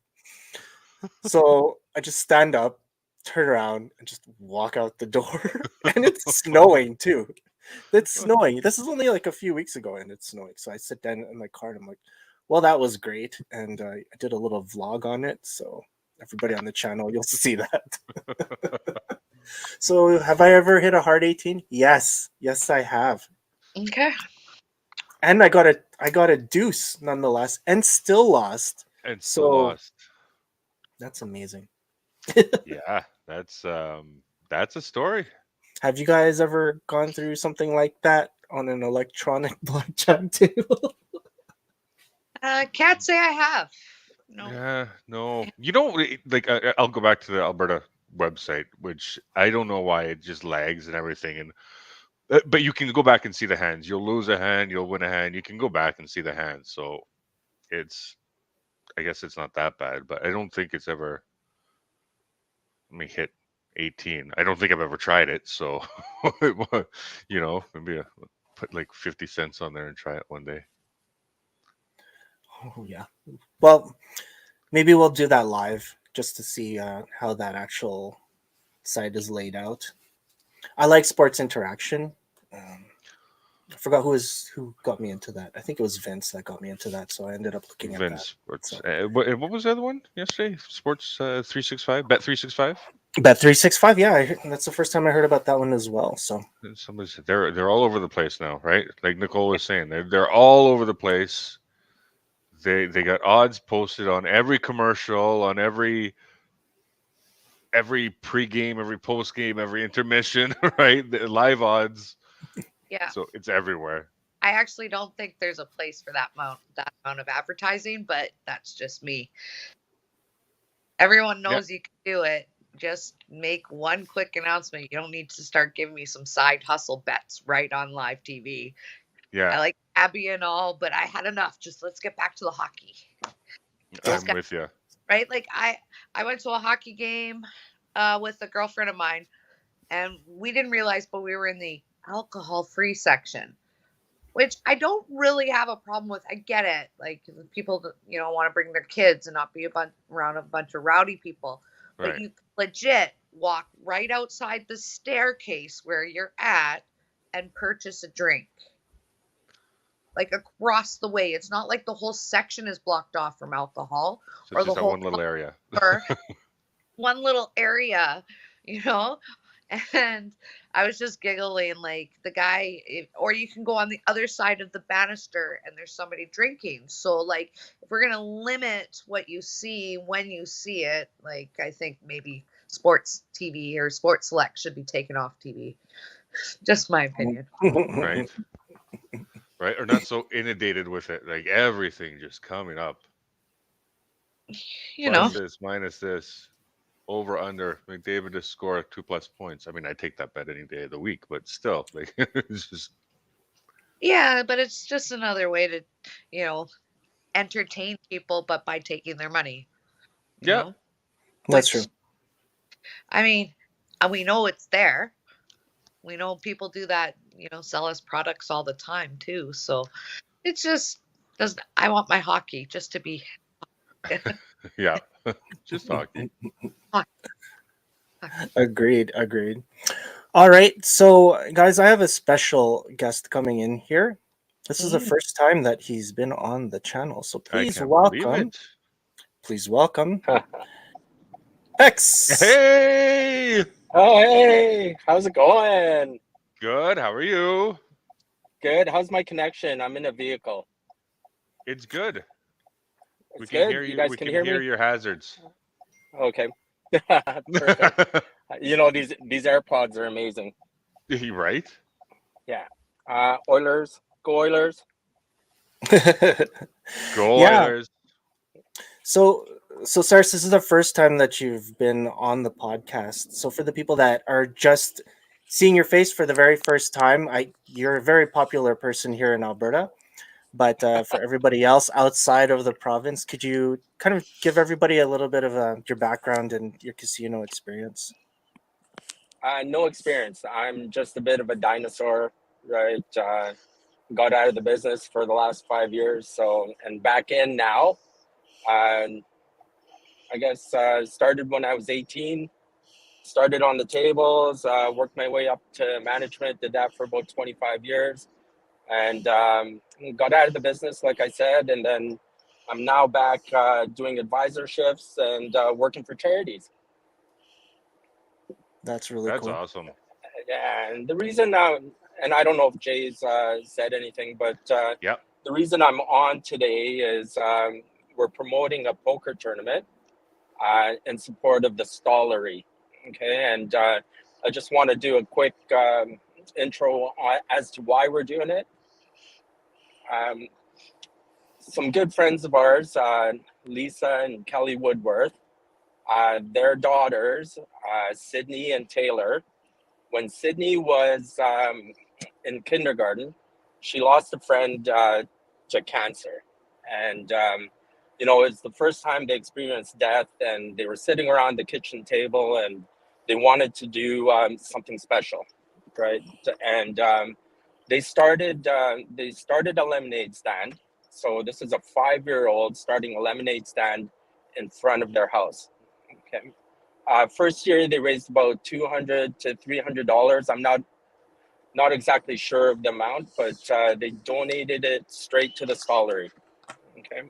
So I just stand up, turn around, and just walk out the door. And it's snowing too. It's snowing. This is only like a few weeks ago, and it's snowing. So I sit down in my car, and I'm like, well, that was great. And I did a little vlog on it. So everybody on the channel, you'll see that. So have I ever hit a hard 18? Yes. Yes, I have. Okay. And I got a deuce nonetheless, and still lost. And still So lost. that's amazing. Yeah, that's a story. Have you guys ever gone through something like that on an electronic blackjack table? Can't say I have. No. Yeah, no. Like I'll go back to the Alberta website, which I don't know why it just lags and everything. And but you can go back and see the hands. You'll lose a hand, you'll win a hand. You can go back and see the hands. So it's, I guess it's not that bad, but I don't think it's ever. Let me hit 18. I don't think I've ever tried it. So maybe put like 50 cents on there and try it one day. Oh yeah. Well, maybe we'll do that live just to see how that actual site is laid out. I like sports interaction. I forgot who got me into that. I think it was Vince that got me into that, so I ended up looking at that. Vince Sports. So What was the other one yesterday? Sports 365. Bet 365. Bet 365, yeah, that's the first time I heard about that one as well. So Somebody said they're all over the place now, right? Like Nicole was saying, they're all over the place. They got odds posted on every commercial, on every pregame, every postgame, every intermission, right? The live odds. Yeah. So it's everywhere. I actually don't think there's a place for that amount of advertising, but that's just me. Everyone Yeah. knows you can do it. Just make one quick announcement. You don't need to start giving me some side hustle bets right on live TV. Yeah. I like Abby and all, but I had enough. Just let's get back to the hockey. I'm with you. Right? Like I went to a hockey game with a girlfriend of mine, and we didn't realize, but we were in the alcohol-free section, which I don't really have a problem with. I get it. Like people, want to bring their kids and not be around a bunch of rowdy people. But Right. you legit walk right outside the staircase where you're at and purchase a drink. Like across the way. It's not like the whole section is blocked off from alcohol So or just the that whole one little area. or one little area, and I was just giggling like the guy, or you can go on the other side of the banister and there's somebody drinking. So like if we're going to limit what you see when you see it, like I think maybe sports TV or sports select should be taken off TV. Just my opinion. Right. Right. Or not so inundated with it. Like everything just coming up. Plus this, minus this. Over under McDavid to score 2+ points. I mean, I take that bet any day of the week, but still, like it's just Yeah, but it's just another way to, entertain people, but by taking their money. yeah. that's true. I mean, and we know it's there. We know people do that, sell us products all the time too. So it's just does I want my hockey just to be Yeah. Just hockey. Agreed. All right, so guys, I have a special guest coming in here. This is the first time that he's been on the channel, so I please can't believe welcome. it. Please welcome X. Hey, Oh, hey, how's it going? good. How are you? Good. How's my connection? I'm in a vehicle. It's good. We It's can good. hear You you. guys We can can hear hear me? your hazards. Okay. Perfect. These AirPods are amazing. Right? Yeah. Oilers, go Oilers. Go Yeah. Oilers. So, Cyrus, this is the first time that you've been on the podcast. So, for the people that are just seeing your face for the very first time, you're a very popular person here in Alberta. But for everybody else outside of the province, could you kind of give everybody a little bit of your background and your casino experience? No experience. I'm just a bit of a dinosaur, right? Got out of the business for the last 5 years, and back in now. I guess started when I was 18. Started on the tables, worked my way up to management. Did that for about 25 years, and got out of the business, like I said. And then I'm now back doing advisor shifts and working for charities. That's really That's cool. awesome. And the reason, and I don't know if Jay's said anything, but Yep. the reason I'm on today is we're promoting a poker tournament in support of the Stollery. Okay, and I just want to do a quick intro as to why we're doing it. Some good friends of ours, Lisa and Kelly Woodworth, their daughters, Sydney and Taylor. When Sydney was in kindergarten, she lost a friend to cancer. And, it's the first time they experienced death, and they were sitting around the kitchen table and they wanted to do something special, right? And they started a lemonade stand. So this is a 5-year-old starting a lemonade stand in front of their house. Okay. First year they raised about $200 to $300. I'm not exactly sure of the amount, but they donated it straight to the stollery. Okay.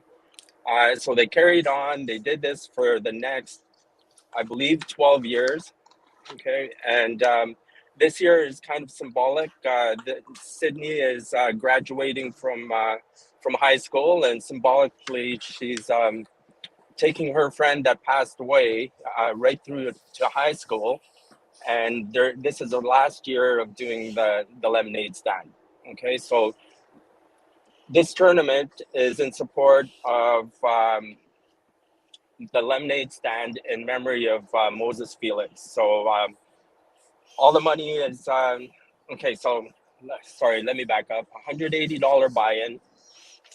So they carried on. They did this for the next, I believe, 12 years. Okay. And this year is kind of symbolic. Sydney is graduating from high school, and symbolically, she's taking her friend that passed away right through to high school. And this is the last year of doing the lemonade stand. Okay. So this tournament is in support of the lemonade stand in memory of Moses Felix. So all the money is okay. So sorry, let me back up. $180 buy-in,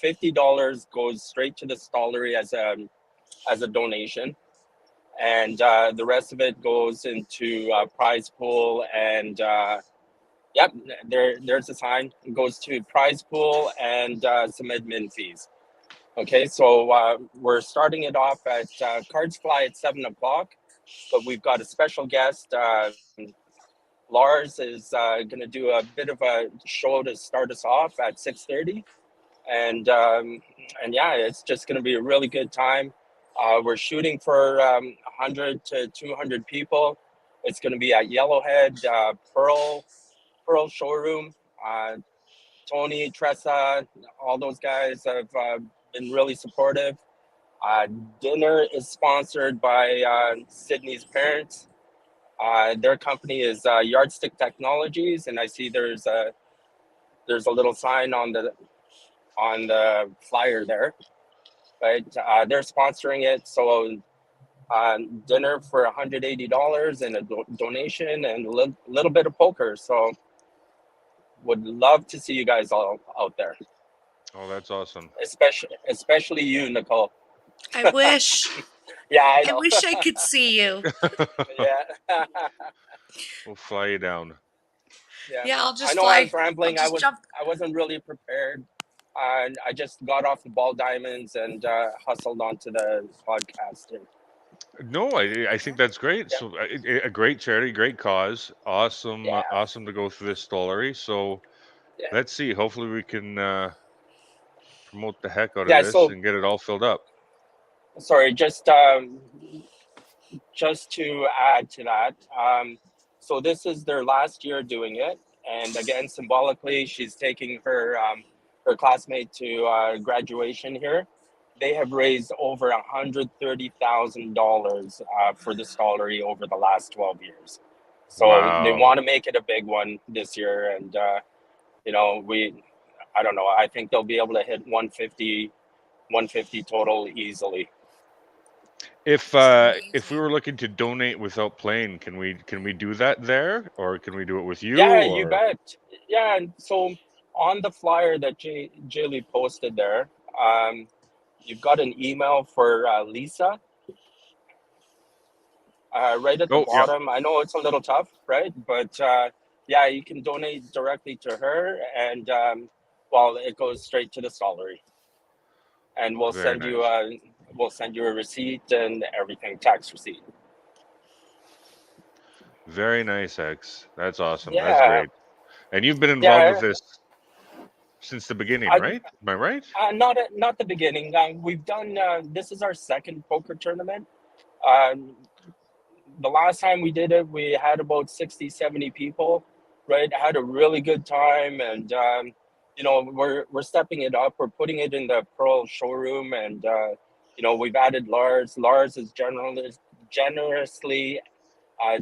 $50 goes straight to the stollery as a donation, and the rest of it goes into prize pool. And yep, there's a sign. It goes to prize pool and some admin fees. Okay, so we're starting it off at cards fly at 7 o'clock, but we've got a special guest. Lars is going to do a bit of a show to start us off at 6:30, and yeah, it's just going to be a really good time. We're shooting for 100 to 200 people. It's going to be at Yellowhead Pearl Showroom. Tony, Tressa, all those guys have been really supportive. Dinner is sponsored by Sydney's parents. Their company is Yardstick Technologies, and I see there's a little sign on the flyer there, right? They're sponsoring it, so dinner for $180 and a donation and a little bit of poker. So would love to see you guys all out there. Oh, that's awesome. Especially you, Nicole. I wish. Yeah, I I know. wish I could see you. Yeah. We'll fly you down. Yeah, I'll I just know fly. I was rambling. I'll just jump. I wasn't really prepared. And I just got off the ball diamonds and hustled onto the podcast. No, I think that's great. Yeah. So a great charity, great cause. Awesome, Yeah. awesome to go through this story. So Yeah. let's see. Hopefully we can promote the heck out of Yeah. this So and get it all filled up. sorry, just to add to that, so this is their last year doing it, and again, symbolically, she's taking her classmate to graduation here. They have raised over $130,000 for the stollery over the last 12 years. So they Wow. want to make it a big one this year, and I don't know. I think they'll be able to hit 150 total easily. If we were looking to donate without playing, can we do that there, or can we do it with you? Yeah, you Or bet. Yeah, and so on the flyer that Jaylee posted there, you've got an email for Lisa right at the oh yeah, bottom. I know it's a little tough, right? But yeah, you can donate directly to her, and well, it goes straight to the stollery, and very nice. we'll send you a receipt and everything, tax receipt. Very nice, X. That's awesome. That's Yeah, great. And you've been involved with yeah. this since the beginning, I, right? Am I right? not the beginning. We've done. This is our second poker tournament. Um, the last time we did it, we had about 60, 70 people, right? Had a really good time. And, we're stepping it up. We're putting it in the Pearl showroom. And, we've added Lars. Lars is generously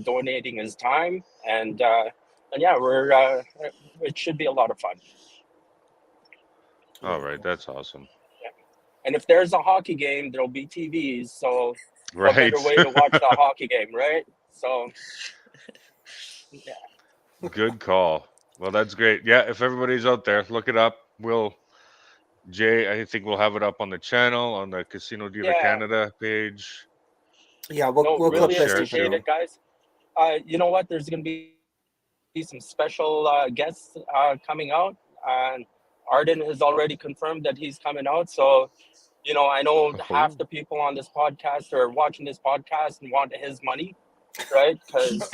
donating his time. And yeah, it should be a lot of fun. All right, that's awesome. Yeah. And if there's a hockey game, there'll be TVs. So what Right. better way to watch the hockey game, right? So, yeah. Good call. Well, that's great. Yeah, if everybody's out there, look it up. Jay, I think we'll have it up on the channel, on the Casino Dealer Yeah. Canada page. Yeah, No, we'll clip really this appreciate through. it, guys. You know what? There's going to be some special guests coming out. Arden has already confirmed that he's coming out. So, I know half the people on this podcast are watching this podcast and want his money, right? Because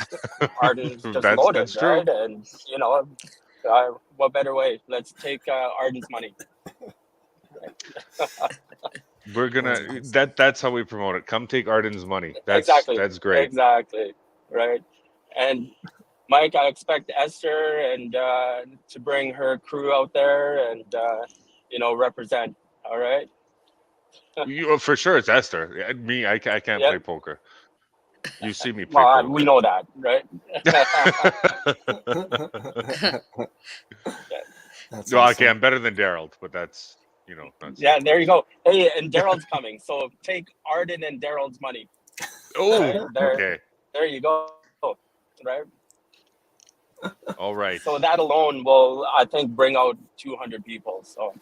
Arden's just loaded, that's true. right? And, what better way? Let's take Arden's money. We're gonna that's how we promote it. Come take Arden's money. That's great. Exactly, right? And Mike, I expect Esther and to bring her crew out there and represent. All right. For sure, it's Esther. Me, I can't play poker. You see me play poker. We know that, right? No, awesome. I'm better than Daryl, but that's there you go. Hey, and Daryl's coming, so take Arden and Daryl's money. Oh, right? Okay. There you go. Right. All right. So that alone will, I think, bring out 200 people. So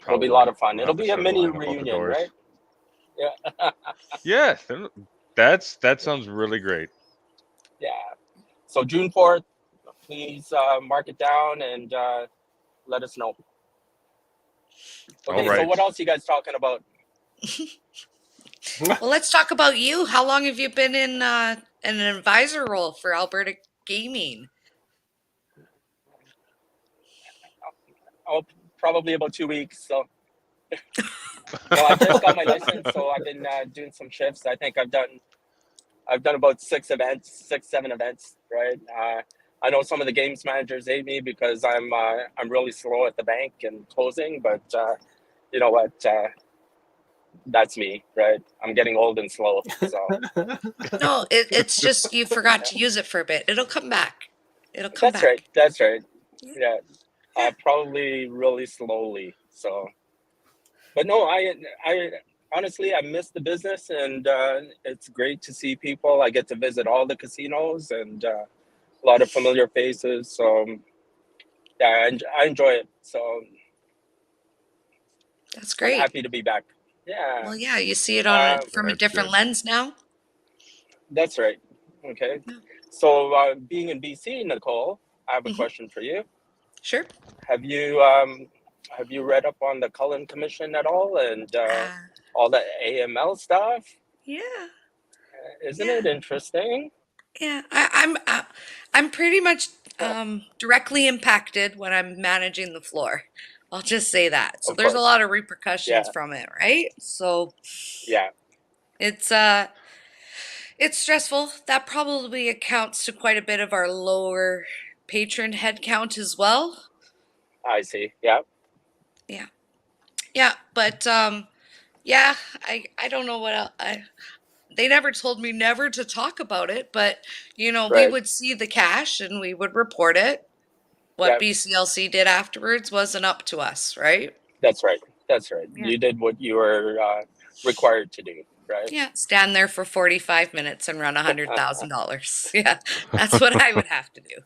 it'll be a lot of fun. It'll be a mini reunion, right? Yeah. Yeah, that sounds really great. Yeah. So June 4th, please mark it down and let us know. Okay, so what else are you guys talking about? Well, let's talk about you. How long have you been in an advisor role for Alberta Gaming? Oh, probably about 2 weeks. So, I just got my license, so I've been doing some shifts. I think I've done about 6, 7 events, right? I know some of the games managers hate me because I'm really slow at the bank and closing, but you know what? That's me, right? I'm getting old and slow. So no, it's just you forgot to use it for a bit. It'll come back. That's right. That's right. Yeah. Probably really slowly. So, but no, I honestly, I miss the business, and it's great to see people. I get to visit all the casinos and a lot of familiar faces. So, yeah, I enjoy it. So, that's great. I'm happy to be back. Yeah. Well, yeah, you see it on from a different lens now. That's right. Okay. So, being in BC, Nicole, I have a question for you. Sure. Have you read up on the Cullen Commission at all and all the AML stuff? Yeah. Isn't it interesting? Yeah, I'm pretty much directly impacted when I'm managing the floor. I'll just say that. So there's a lot of repercussions from it, right? So yeah, it's stressful. That probably accounts to quite a bit of our lower patron head count as well. I see. Yeah. Yeah. Yeah, but yeah, I don't know what else. They never told me never to talk about it, but we would see the cash and we would report it. What BCLC did afterwards wasn't up to us, right? That's right. That's right. Yeah. You did what you were required to do, right? Yeah, stand there for 45 minutes and run $100,000. Yeah, that's what I would have to do.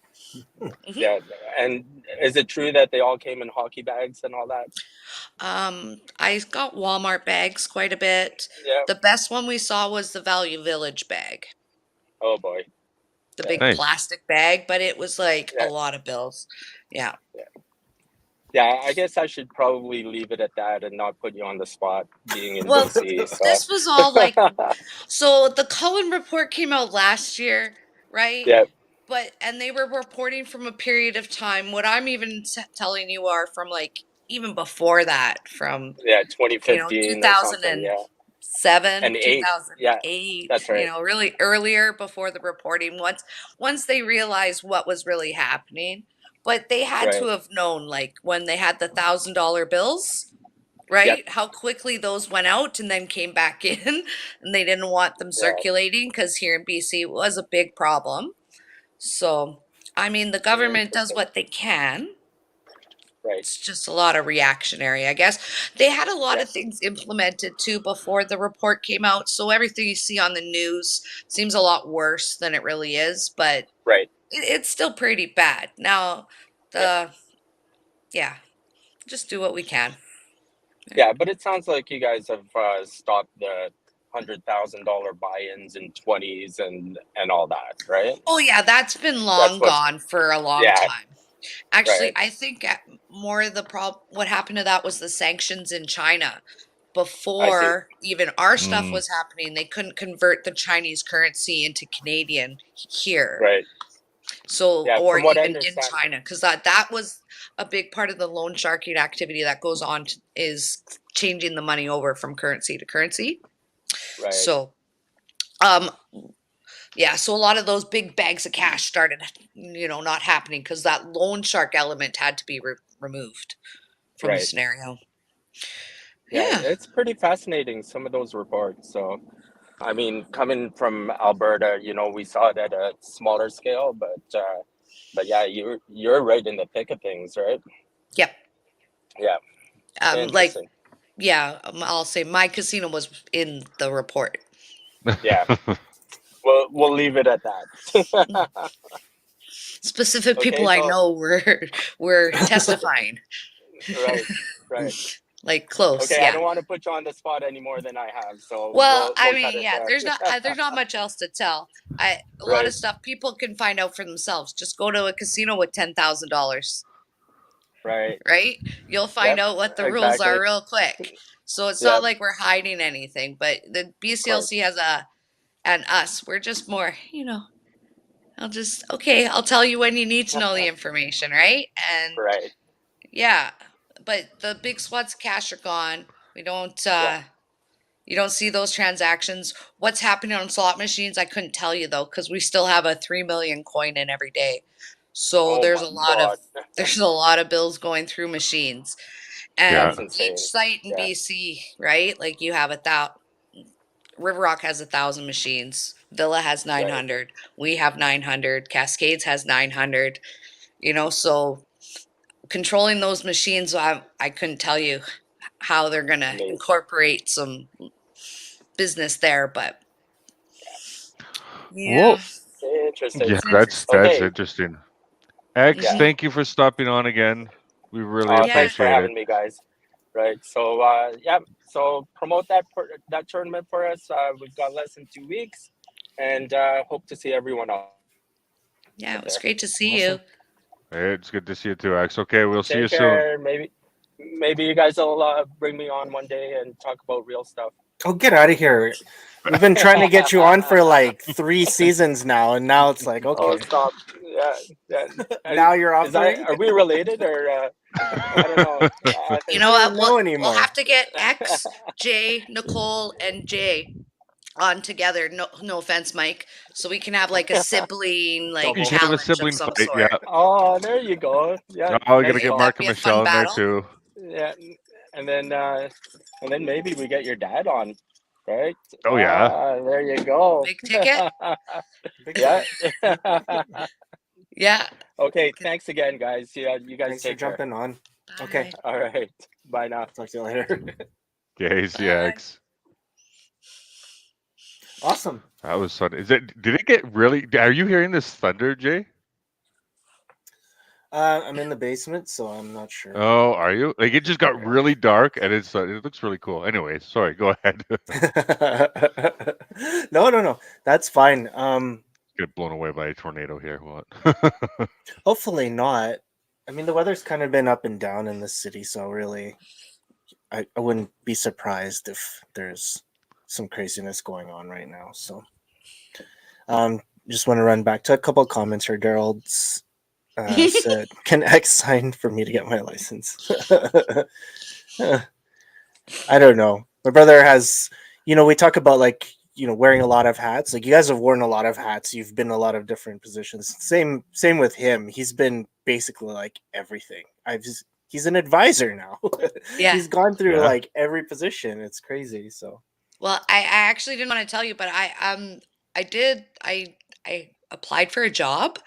Yeah, and is it true that they all came in hockey bags and all that? I got Walmart bags quite a bit. Yeah. The best one we saw was the Value Village bag. Oh boy. The big plastic bag, but it was like a lot of bills. Yeah. Yeah, I guess I should probably leave it at that and not put you on the spot being in BC. So. This was all like, so the Cullen report came out last year, right? Yeah. And they were reporting from a period of time. What I'm even telling you are from like even before that, from 2015, 2007, and 2008. That's right. Really earlier before the reporting. Once they realized what was really happening, but they had to have known, like when they had the $1,000 bills, right? How quickly those went out and then came back in, and they didn't want them circulating because here in BC it was a big problem. So, I mean, the government does what they can. Right. It's just a lot of reactionary, I guess. They had a lot of things implemented too before the report came out. So everything you see on the news seems a lot worse than it really is, but it's still pretty bad. Now, just do what we can. Yeah, but it sounds like you guys have stopped the $100,000 buy-ins in 20s and all that, right? Oh yeah, that's been long gone for a long time. Actually, Right. I think more of the problem, what happened to that was the sanctions in China. I see. Before even our stuff Mm, was happening, they couldn't convert the Chinese currency into Canadian here. Right. So, Yeah. or From what I even in understand. China, because that was a big part of the loan sharking activity that goes on is changing the money over from currency to currency. Right. So, yeah, so a lot of those big bags of cash started, not happening because that loan shark element had to be removed from the Right. scenario. Yeah. Yeah. It's pretty fascinating, some of those reports. So, I mean, coming from Alberta, we saw it at a smaller scale, but yeah, you're right in the thick of things, right? Yep. Yeah. Like, Interesting. yeah, I'll say my casino was in the report. Yeah. We'll leave it at that. Specific Okay. people I So, know were testifying. right. Right. Like close, Okay. I yeah. don't want to put you on the spot any more than I have. So Well, we'll I cut mean, it yeah, there. there's not much else to tell. A lot of Right. stuff people can find out for themselves. Just go to a casino with $10,000, Right. right? You'll find Yep. out what the rules are Exactly. real quick. So it's not Yep. like we're hiding anything, but the Of course. BCLC and us, we're just more, I'll tell you when you need to know the information, right? And Right. yeah, but the big swaths of cash are gone. We don't, Yeah. you don't see those transactions. What's happening on slot machines, I couldn't tell you though, because we still have a 3 million coin in every day. So Oh my God. there's a lot of bills going through machines. yeah. And That's each insane. site in Yeah. BC, right? Like you have River Rock has 1,000 machines. Villa has Right. 900. We have 900. Cascades has 900. So controlling those machines, I couldn't tell you how they're gonna Amazing. incorporate some business there, but yeah, Well, Interesting. yeah, it's interesting. that's Okay. interesting. X, Yeah. Hmm. thank you for stopping on again. We really Yeah, Thanks for appreciate it. having me, guys. Right. So, yeah. So promote that tournament for us. We've got less than 2 weeks, and hope to see everyone out yeah, it was there. great to see you. Awesome. It's good to see you too, X. Okay, we'll see you Take soon. care. Maybe you guys will bring me on one day and talk about real stuff. Oh, get out of here. We've been trying to get you on for like 3 seasons now, and now it's like, Oh, okay. stop. Yeah. Yeah. Now you're Is that, offering? are we related or I don't know. I You think know I don't what? know We'll anymore. have to get X, J, Nicole, and Jay on together. No, no offense, Mike. So we can have like a sibling You like Double. can have a challenge of sibling some fight. Yeah. sort. Oh, there you go. Yeah, Oh, we gotta nice get Right? thought. Mark That'd and be a fun Michelle in there battle. too. Yeah, and then maybe we get your dad on, right? Oh yeah. There you go. Big ticket. Big Yeah. ticket. Yeah. Okay, Good. thanks again, guys. Yeah, you guys Thanks for take care. jumping on. Okay. Bye. All right. Bye now. Talk to you later. Okay, Bye. CX. Awesome. That was fun. Did it get really are you hearing this thunder, Jay? I'm in the basement, so I'm not sure. Oh, are you? Like it just got really dark and it looks really cool. Anyway, sorry, go ahead. No. That's fine. Get blown away by a tornado here. What? Hopefully not. I mean, the weather's kind of been up and down in the city, so really, I wouldn't be surprised if there's some craziness going on right now. So, just want to run back to a couple of comments here. Daryl's said, "Can X sign for me to get my license?" I don't know. My brother has, we talk about like, wearing a lot of hats. Like you guys have worn a lot of hats. You've been in a lot of different positions. Same with him. He's been basically like everything. He's an advisor now. Yeah. He's gone through Yeah. like every position. It's crazy. So Well, I actually didn't want to tell you, but I did I applied for a job,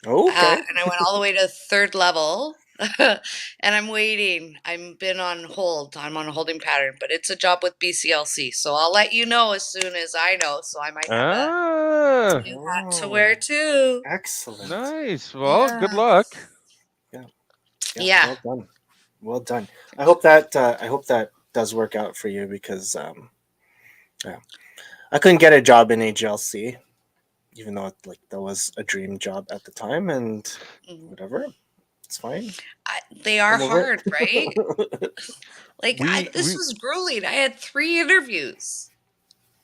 okay. and I went all the way to third level, and I'm waiting. I'm been on hold. I'm on a holding pattern, but it's a job with BCLC, so I'll let you know as soon as I know. So I might have a Ah, new hat to wear too. Excellent. nice. Well, good Yeah. luck. Yeah. Well done. Well done. I hope that does work out for you because yeah. I couldn't get a job in HLC, even though like that was a dream job at the time and Mhm. whatever. It's fine. They are I'm over it. hard, right? Like this was grueling. I had 3 interviews.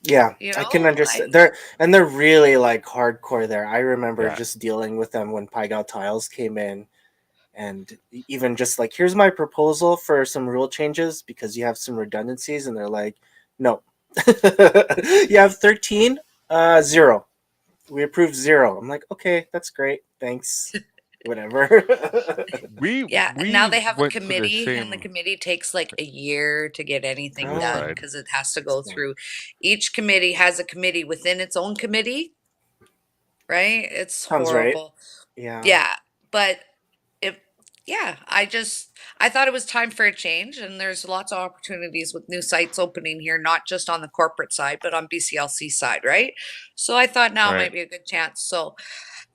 Yeah, You I can know, understand. They're really like hardcore there. I remember just dealing with them when Paigal Tiles came in, and even just like, here's my proposal for some rule changes because you have some redundancies, and they're like, no, you have 13, 0. We approved 0. I'm like, okay, that's great, thanks, whatever. and now they have a went to the committee, and the same. committee takes like a year to get anything This done side. because it has to go through. Each committee has a committee within its own committee, right? It's Sounds right. horrible. Yeah. But I thought it was time for a change, and there's lots of opportunities with new sites opening here, not just on the corporate side, but on BCLC side, right? So I thought now might be a good chance. So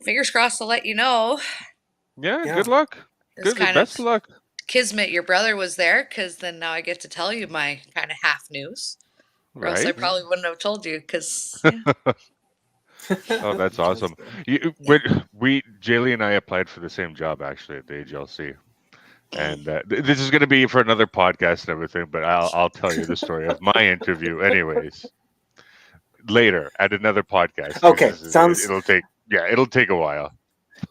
fingers crossed, I'll let you know. Yeah, good luck. It's Good, kind best of of luck. kismet your brother was there, because then now I get to tell you my kind of half news. Or else I Right. probably wouldn't have told you, because Oh, that's awesome. Jaylee and I applied for the same job actually at the AGLC, and this is going to be for another podcast and everything. But I'll tell you the story of my interview, anyways, later at another podcast. Okay, sounds. It'll take a while.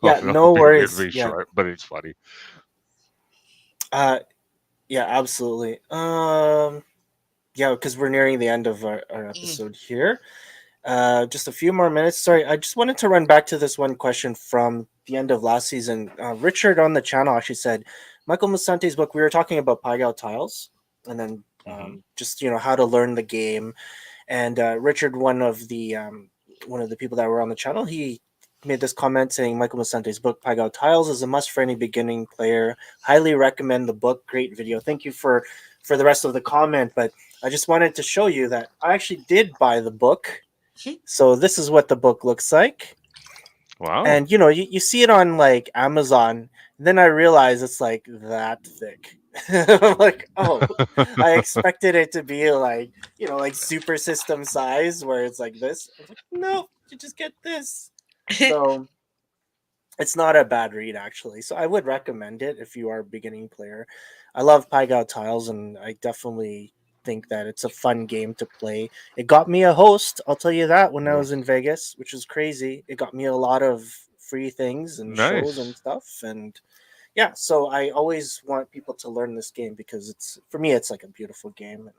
Yeah, no worries. It'll be short, but it's funny. Yeah, absolutely. Yeah, because we're nearing the end of our episode here. Just a few more minutes. Sorry, I just wanted to run back to this one question from the end of last season. Richard on the channel actually said, Michael Musante's book, we were talking about Paigal Tiles, and then just how to learn the game. And Richard, one of the people that were on the channel, he made this comment saying Michael Musante's book Paigal Tiles is a must for any beginning player. Highly recommend the book. Great video. Thank you for the rest of the comment, but I just wanted to show you that I actually did buy the book. So this is what the book looks like. Wow. And you see it on like Amazon, and then I realize it's like that thick. I'm like, oh, I expected it to be like like super system size where it's like this. I was like, no, you just get this. So it's not a bad read actually. So I would recommend it if you are a beginning player. I love Paigal Tiles, and I definitely think that it's a fun game to play. It got me a host, I'll tell you that, when I was in Vegas, which is crazy. It got me a lot of free things and shows and stuff, and yeah, so I always want people to learn this game because for me it's like a beautiful game.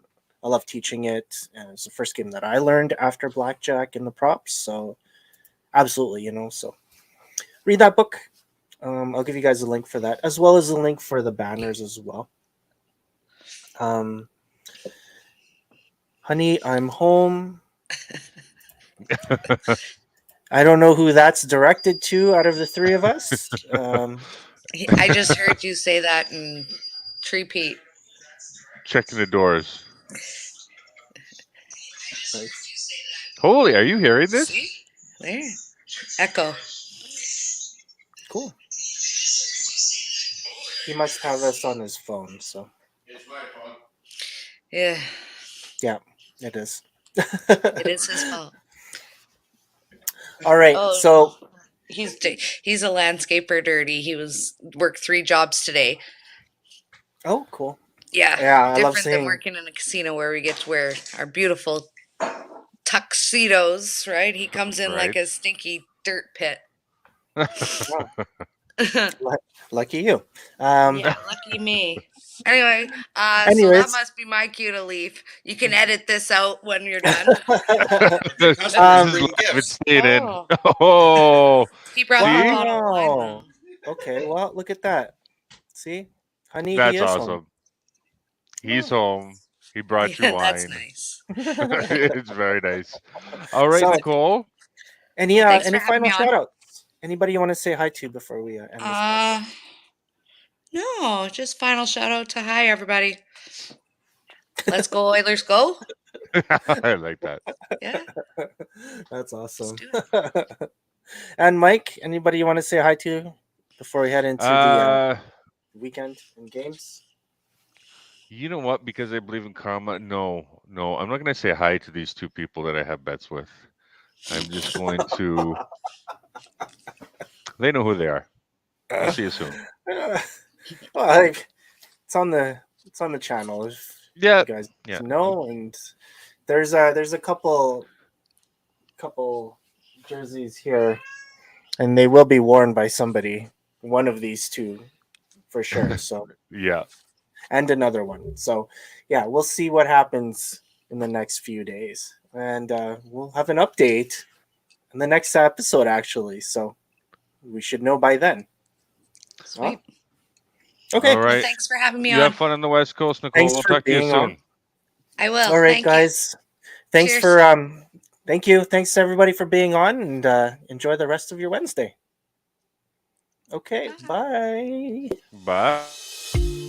I love teaching it, and it's the first game that I learned after Blackjack and the props, so absolutely, so read that book. I'll give you guys a link for that, as well as a link for the banners as well. Honey, I'm home. I don't know who that's directed to out of the 3 of us. I just heard you say that in repeat. Checking the doors. Nice. Holy, are you hearing this? See? There. Echo. Cool. He must have us on his phone, so. It's my phone. Yeah. Yeah, it is. It is his fault. All right, so he's a landscaper, dirty. He worked 3 jobs today. Oh, cool. Yeah, I different love seeing... than working in a casino where we get to wear our beautiful tuxedos, right? He comes in like a stinky dirt pit. Lucky you. Yeah, lucky me. Anyway, so that must be my cue to leave. You can edit this out when you're done. Oh, he brought me a bottle of wine, though. Okay, well, look at that. See, honey, that's he is awesome. Home. He's home. He brought you wine. That's nice. It's very nice. All right, Nicole. Any final shout outs? Anybody you want to say hi to before we end this? No, just final shout out to hi everybody. Let's go Oilers, go. I like that. Yeah, that's awesome. And Mike, anybody you want to say hi to before we head into the weekend and games? You know what? Because I believe in karma. No, I'm not going to say hi to these 2 people that I have bets with. I'm just going to. They know who they are. We'll see you soon. Well, like, it's on the channel if Yeah. you guys Yeah. know, and there's a couple jerseys here, and they will be worn by somebody, one of these two for sure. So Yeah. and another one. So yeah, we'll see what happens in the next few days, and we'll have an update in the next episode actually. So we should know by then. Sweet. Okay. All Well, right. thanks for having me You on. have fun on the West Coast, Nicole. Thanks We'll for talk to you being soon. on. I will. All right, Thank you. guys. Thanks Cheers. for thank you. Thanks to everybody for being on, and enjoy the rest of your Wednesday. Okay, bye. Bye.